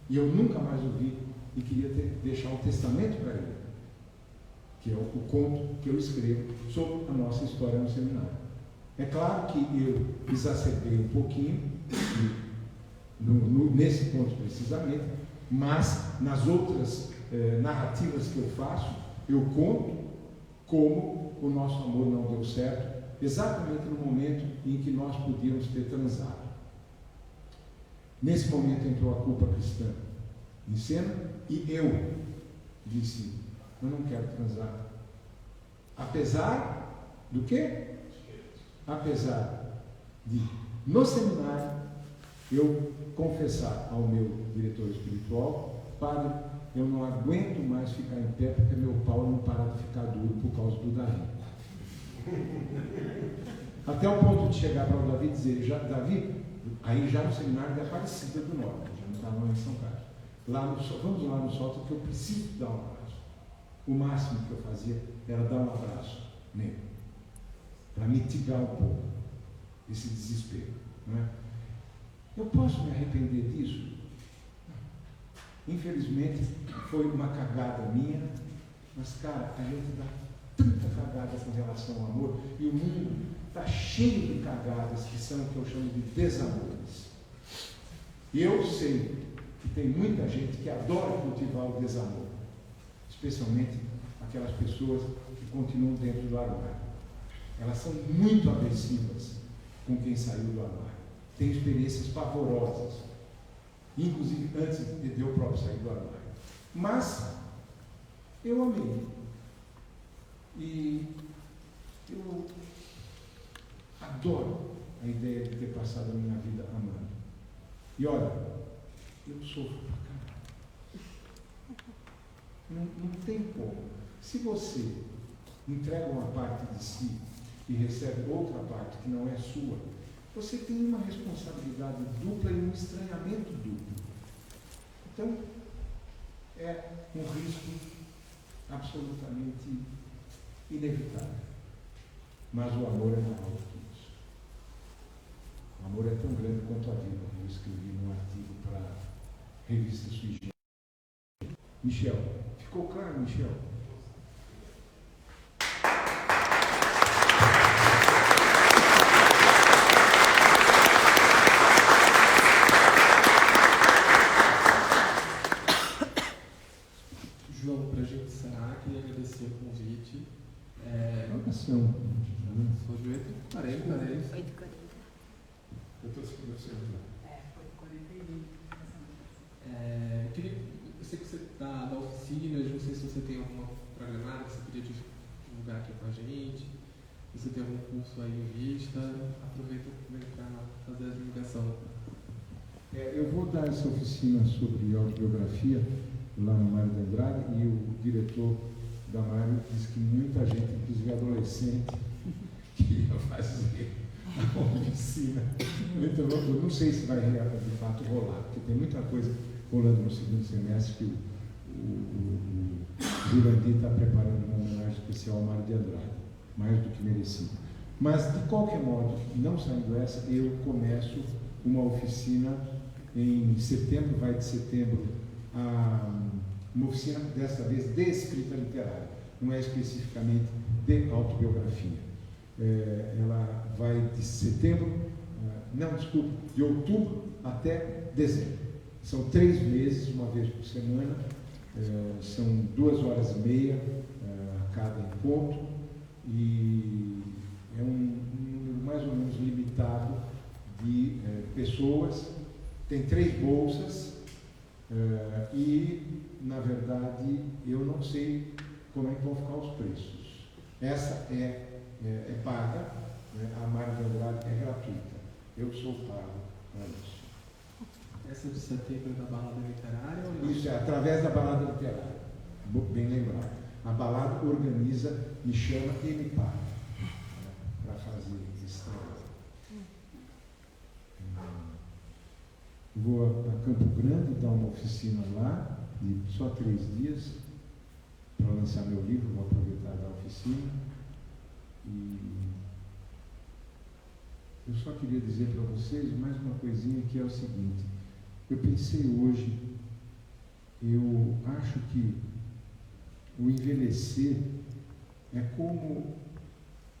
E eu nunca mais ouvi e queria deixar um testamento para ele, que é o conto que eu escrevo sobre a nossa história no seminário. É claro que eu exacerbei um pouquinho, nesse ponto precisamente, Mas nas outras narrativas que eu faço, eu conto como o nosso amor não deu certo, exatamente no momento em que nós podíamos ter transado. Nesse momento entrou a culpa cristã em cena e eu disse: eu não quero transar. Apesar do quê? Apesar de, no seminário, eu confessar ao meu diretor espiritual: padre, eu não aguento mais ficar em pé porque meu pau não para de ficar duro por causa do Davi. Até o ponto de chegar para o Davi e dizer: Davi, aí já no seminário de Aparecida do Norte, já não estava em São Carlos. Vamos lá no sótão que eu preciso dar um abraço. O máximo que eu fazia era dar um abraço nele, para mitigar um pouco esse desespero. Não é? Eu posso me arrepender disso? Infelizmente, foi uma cagada minha, mas, cara, a gente dá tanta cagada com relação ao amor, e o mundo está cheio de cagadas que são o que eu chamo de desamores. E eu sei que tem muita gente que adora cultivar o desamor, especialmente aquelas pessoas que continuam dentro do armário. Elas são muito agressivas com quem saiu do armário. Tem experiências pavorosas, inclusive antes de eu próprio sair do armário. Mas eu amei. E eu adoro a ideia de ter passado a minha vida amando. E olha, eu sofro pra caralho. Não tem como. Se você entrega uma parte de si e recebe outra parte que não é sua, você tem uma responsabilidade dupla e um estranhamento duplo. Então, é um risco absolutamente inevitável. Mas o amor é maior que isso. O amor é tão grande quanto a vida. Eu escrevi num artigo para a revista Sui Generis. Michel, ficou claro, Michel? João, para a gente encerrar, queria agradecer o convite. Oração. Sou de 8h40, né? 8h40. Eu estou seguindo o seu. Foi 41. Eu sei que você está na oficina, não sei se você tem alguma programada que você podia divulgar aqui com a gente. Se você tem algum curso aí em vista, aproveita também para fazer a divulgação. Eu vou dar essa oficina sobre autobiografia lá no Mário de Andrade, e o diretor da Mário disse que muita gente, inclusive adolescente, queria fazer a oficina. Então, eu não sei se vai de fato rolar, porque tem muita coisa rolando no segundo semestre que o Jurandir está preparando uma homenagem especial ao Mário de Andrade, mais do que merecido. Mas, de qualquer modo, não saindo essa, eu começo uma oficina em setembro, vai de setembro a uma oficina, desta vez, de escrita literária, não é especificamente de autobiografia. Ela vai de setembro, de outubro até dezembro. São 3 meses, uma vez por semana, são 2h30 a cada encontro, e é um número mais ou menos limitado de pessoas. Tem 3 bolsas, e, na verdade, eu não sei como é que vão ficar os preços. Essa é paga, né? A Mário de Andrade é gratuita. Eu sou pago para isso. Essa de setembro é da balada literária? Ou não? Isso é através da balada literária. Bem lembrado. A balada organiza, me chama e me paga, né, para fazer esse trabalho. Vou a Campo Grande dar uma oficina lá, de só 3 dias, para lançar meu livro. Vou aproveitar da oficina. E eu só queria dizer para vocês mais uma coisinha, que é o seguinte: eu pensei hoje, eu acho que o envelhecer é como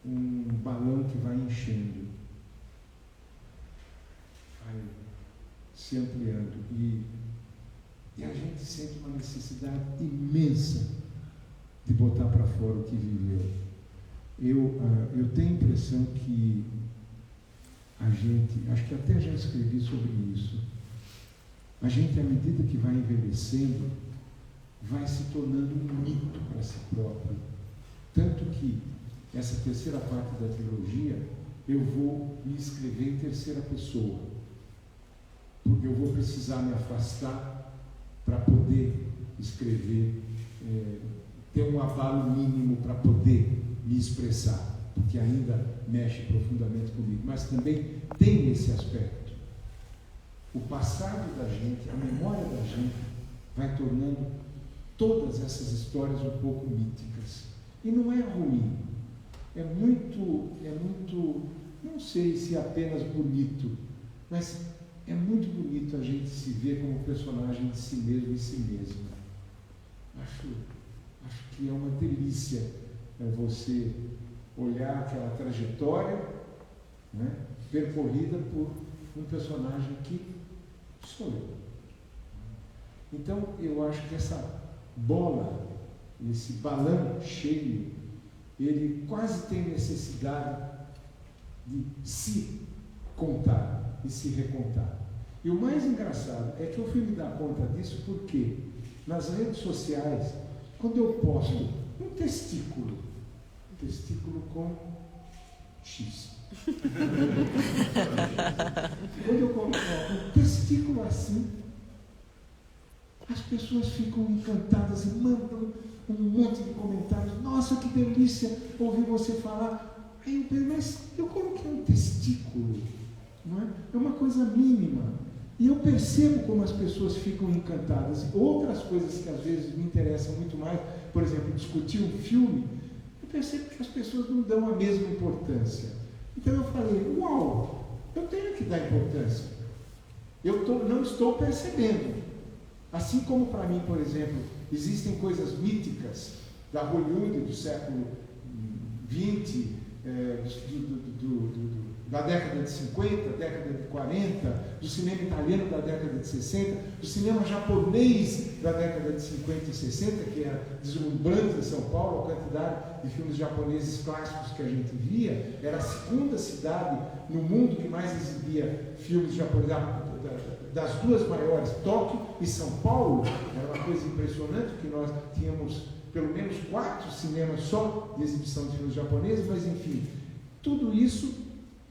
um balão que vai enchendo, vai se ampliando, e E a gente sente uma necessidade imensa de botar para fora o que viveu. Eu tenho a impressão que a gente, acho que até já escrevi sobre isso, a gente, à medida que vai envelhecendo, vai se tornando um mito para si próprio. Tanto que essa terceira parte da trilogia, eu vou me escrever em terceira pessoa, porque eu vou precisar me afastar para poder escrever, ter um abalo mínimo para poder me expressar, porque ainda mexe profundamente comigo. Mas também tem esse aspecto. O passado da gente, a memória da gente, vai tornando todas essas histórias um pouco míticas. E não é ruim. É muito, não sei se é apenas bonito, mas é muito bonito a gente se ver como personagem de si mesmo e si mesma. Acho que é uma delícia você olhar aquela trajetória, né, percorrida por um personagem que sou eu. Então, eu acho que essa bola, esse balão cheio, ele quase tem necessidade de se contar e se recontar. E o mais engraçado é que eu fui me dar conta disso porque nas redes sociais, quando eu posto um testículo com X, quando eu coloco um testículo assim, as pessoas ficam encantadas e mandam um monte de comentários. Nossa, que delícia ouvir você falar. Aí eu penso, mas eu coloquei um testículo, não é? É uma coisa mínima. E eu percebo como as pessoas ficam encantadas. Outras coisas que às vezes me interessam muito mais, por exemplo, discutir um filme, eu percebo que as pessoas não dão a mesma importância. Então eu falei, uau, eu tenho que dar importância. Não estou percebendo. Assim como para mim, por exemplo, existem coisas míticas da Hollywood do século XX, da década de 50, década de 40, do cinema italiano da década de 60, do cinema japonês da década de 50 e 60, que era deslumbrante em São Paulo, a quantidade de filmes japoneses clássicos que a gente via, era a segunda cidade no mundo que mais exibia filmes japoneses, das duas maiores, Tóquio e São Paulo. Era uma coisa impressionante, que nós tínhamos pelo menos 4 cinemas só de exibição de filmes japoneses, mas enfim, tudo isso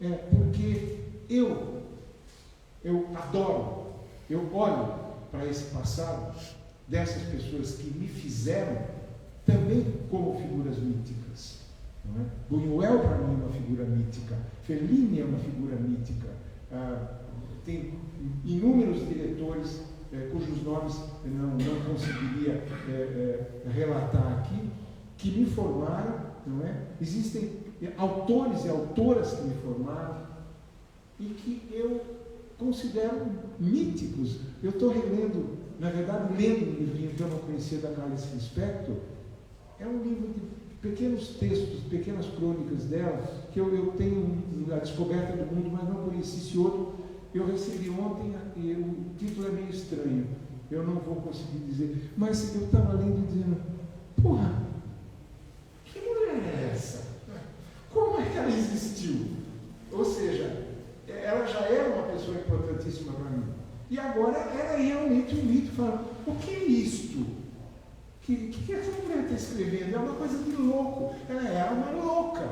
é porque eu adoro, eu olho para esse passado dessas pessoas que me fizeram também como figuras míticas. Não é? Buñuel, para mim, é uma figura mítica, Fellini é uma figura mítica, tem inúmeros diretores cujos nomes não conseguiria relatar aqui, que me formaram, não é? Existem autores e autoras que me formaram e que eu considero míticos. Eu estou relendo, na verdade, lendo um livrinho que eu não conhecia da Clarice Lispector. É um livro de pequenos textos, pequenas crônicas dela, que eu tenho A Descoberta do Mundo, mas não conheci esse outro. Eu recebi ontem, e o título é meio estranho, eu não vou conseguir dizer, mas eu estava lendo e dizendo, porra, que mulher é essa? Como é que ela existiu? Ou seja, ela já era uma pessoa importantíssima para mim. E agora ela é realmente um mito. Fala, o que é isto? O que essa mulher está escrevendo? É uma coisa de louco. Ela era uma louca.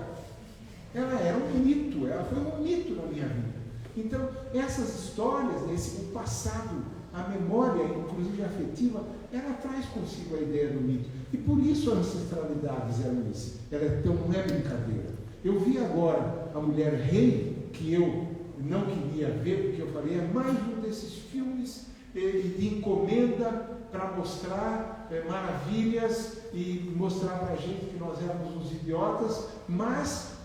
Ela era um mito. Ela foi um mito na minha vida. Então, essas histórias, o passado, a memória, inclusive afetiva, ela traz consigo a ideia do mito. E por isso a ancestralidade, Zé Luiz, não é brincadeira. Eu vi agora A Mulher Rei, que eu não queria ver, porque eu falei, é mais um desses filmes de encomenda para mostrar maravilhas e mostrar para a gente que nós éramos uns idiotas, mas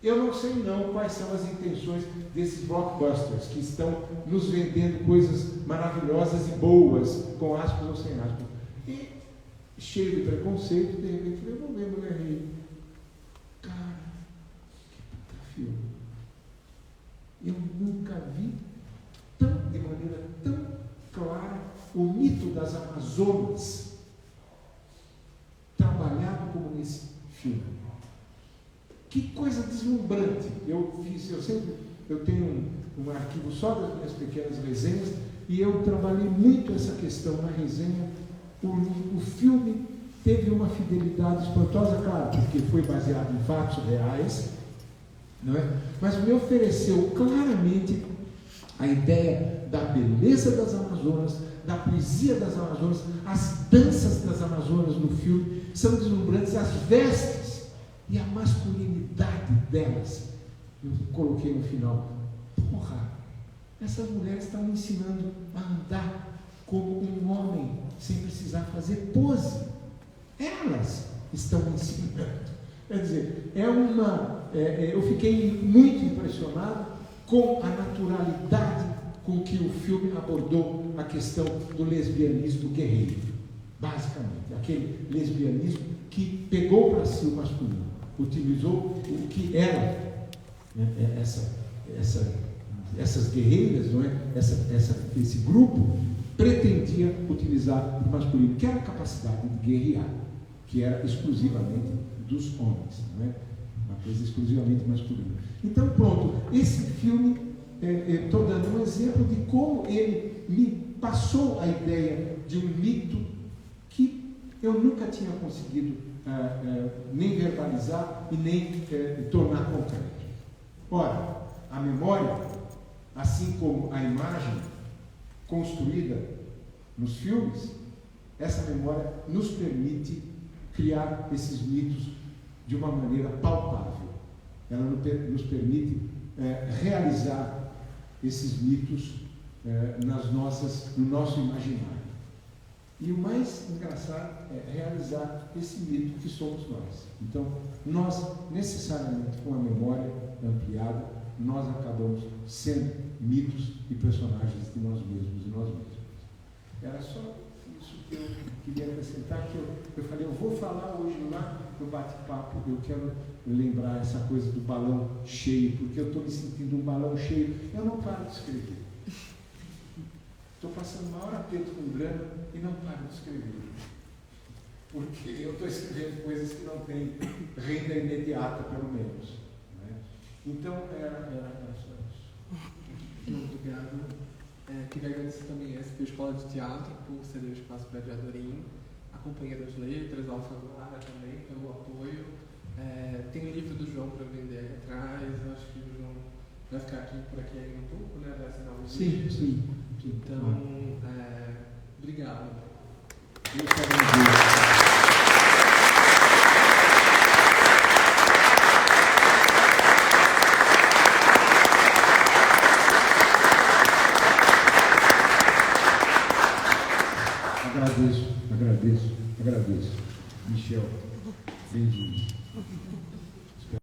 eu não sei não quais são as intenções desses blockbusters que estão nos vendendo coisas maravilhosas e boas, com aspas ou sem aspas. E, cheio de preconceito, de repente, eu vou ver Mulher Rei. Cara, que puta filme. Eu nunca vi de maneira tão clara o mito Amazonas, trabalhado como nesse filme. Que coisa deslumbrante. Eu tenho um arquivo só das minhas pequenas resenhas, e eu trabalhei muito essa questão na resenha. O filme teve uma fidelidade espantosa, claro, porque foi baseado em fatos reais, não é? Mas me ofereceu claramente a ideia da beleza das Amazonas, da poesia das Amazonas, as danças das Amazonas no filme são deslumbrantes, as vestes e a masculinidade delas. Eu coloquei no final, porra, essas mulheres estão me ensinando a andar como um homem, sem precisar fazer pose. Elas estão me ensinando. Quer dizer, eu fiquei muito impressionado com a naturalidade com que o filme abordou a questão do lesbianismo guerreiro. Basicamente, aquele lesbianismo que pegou para si o masculino, utilizou o que era, né, essas guerreiras, não é? Esse grupo pretendia utilizar o masculino, que era a capacidade de guerrear, que era exclusivamente dos homens, não é? Uma coisa exclusivamente masculina. Então, pronto, esse filme, estou dando um exemplo de como ele me passou a ideia de um mito que eu nunca tinha conseguido nem verbalizar e nem tornar concreto. Ora, a memória, assim como a imagem construída nos filmes, essa memória nos permite criar esses mitos de uma maneira palpável. Ela nos permite realizar esses mitos no nosso imaginário. E o mais engraçado é realizar esse mito que somos nós. Então, nós, necessariamente, com a memória ampliada, nós acabamos sendo mitos e personagens de nós mesmos e nós mesmos. Era só isso que eu queria acrescentar, que eu falei, eu vou falar hoje lá no bate-papo, eu quero lembrar essa coisa do balão cheio, porque eu estou me sentindo um balão cheio, eu não paro de escrever. Estou passando o maior aperto com grana e não paro de escrever. Porque eu estou escrevendo coisas que não têm renda imediata, pelo menos. Né? Então, era só isso. Muito obrigado. Queria agradecer também a SP Escola de Teatro por ceder o espaço para a Viadorim, a Companhia das Letras, a Alfaguara também, pelo apoio. Tem o livro do João para vender aqui atrás, eu acho que o João vai ficar por aqui ainda um pouco, né? Vai assinar o livro. Sim. Então, obrigado. Eu quero dizer. Agradeço. Michel, bem-vindo.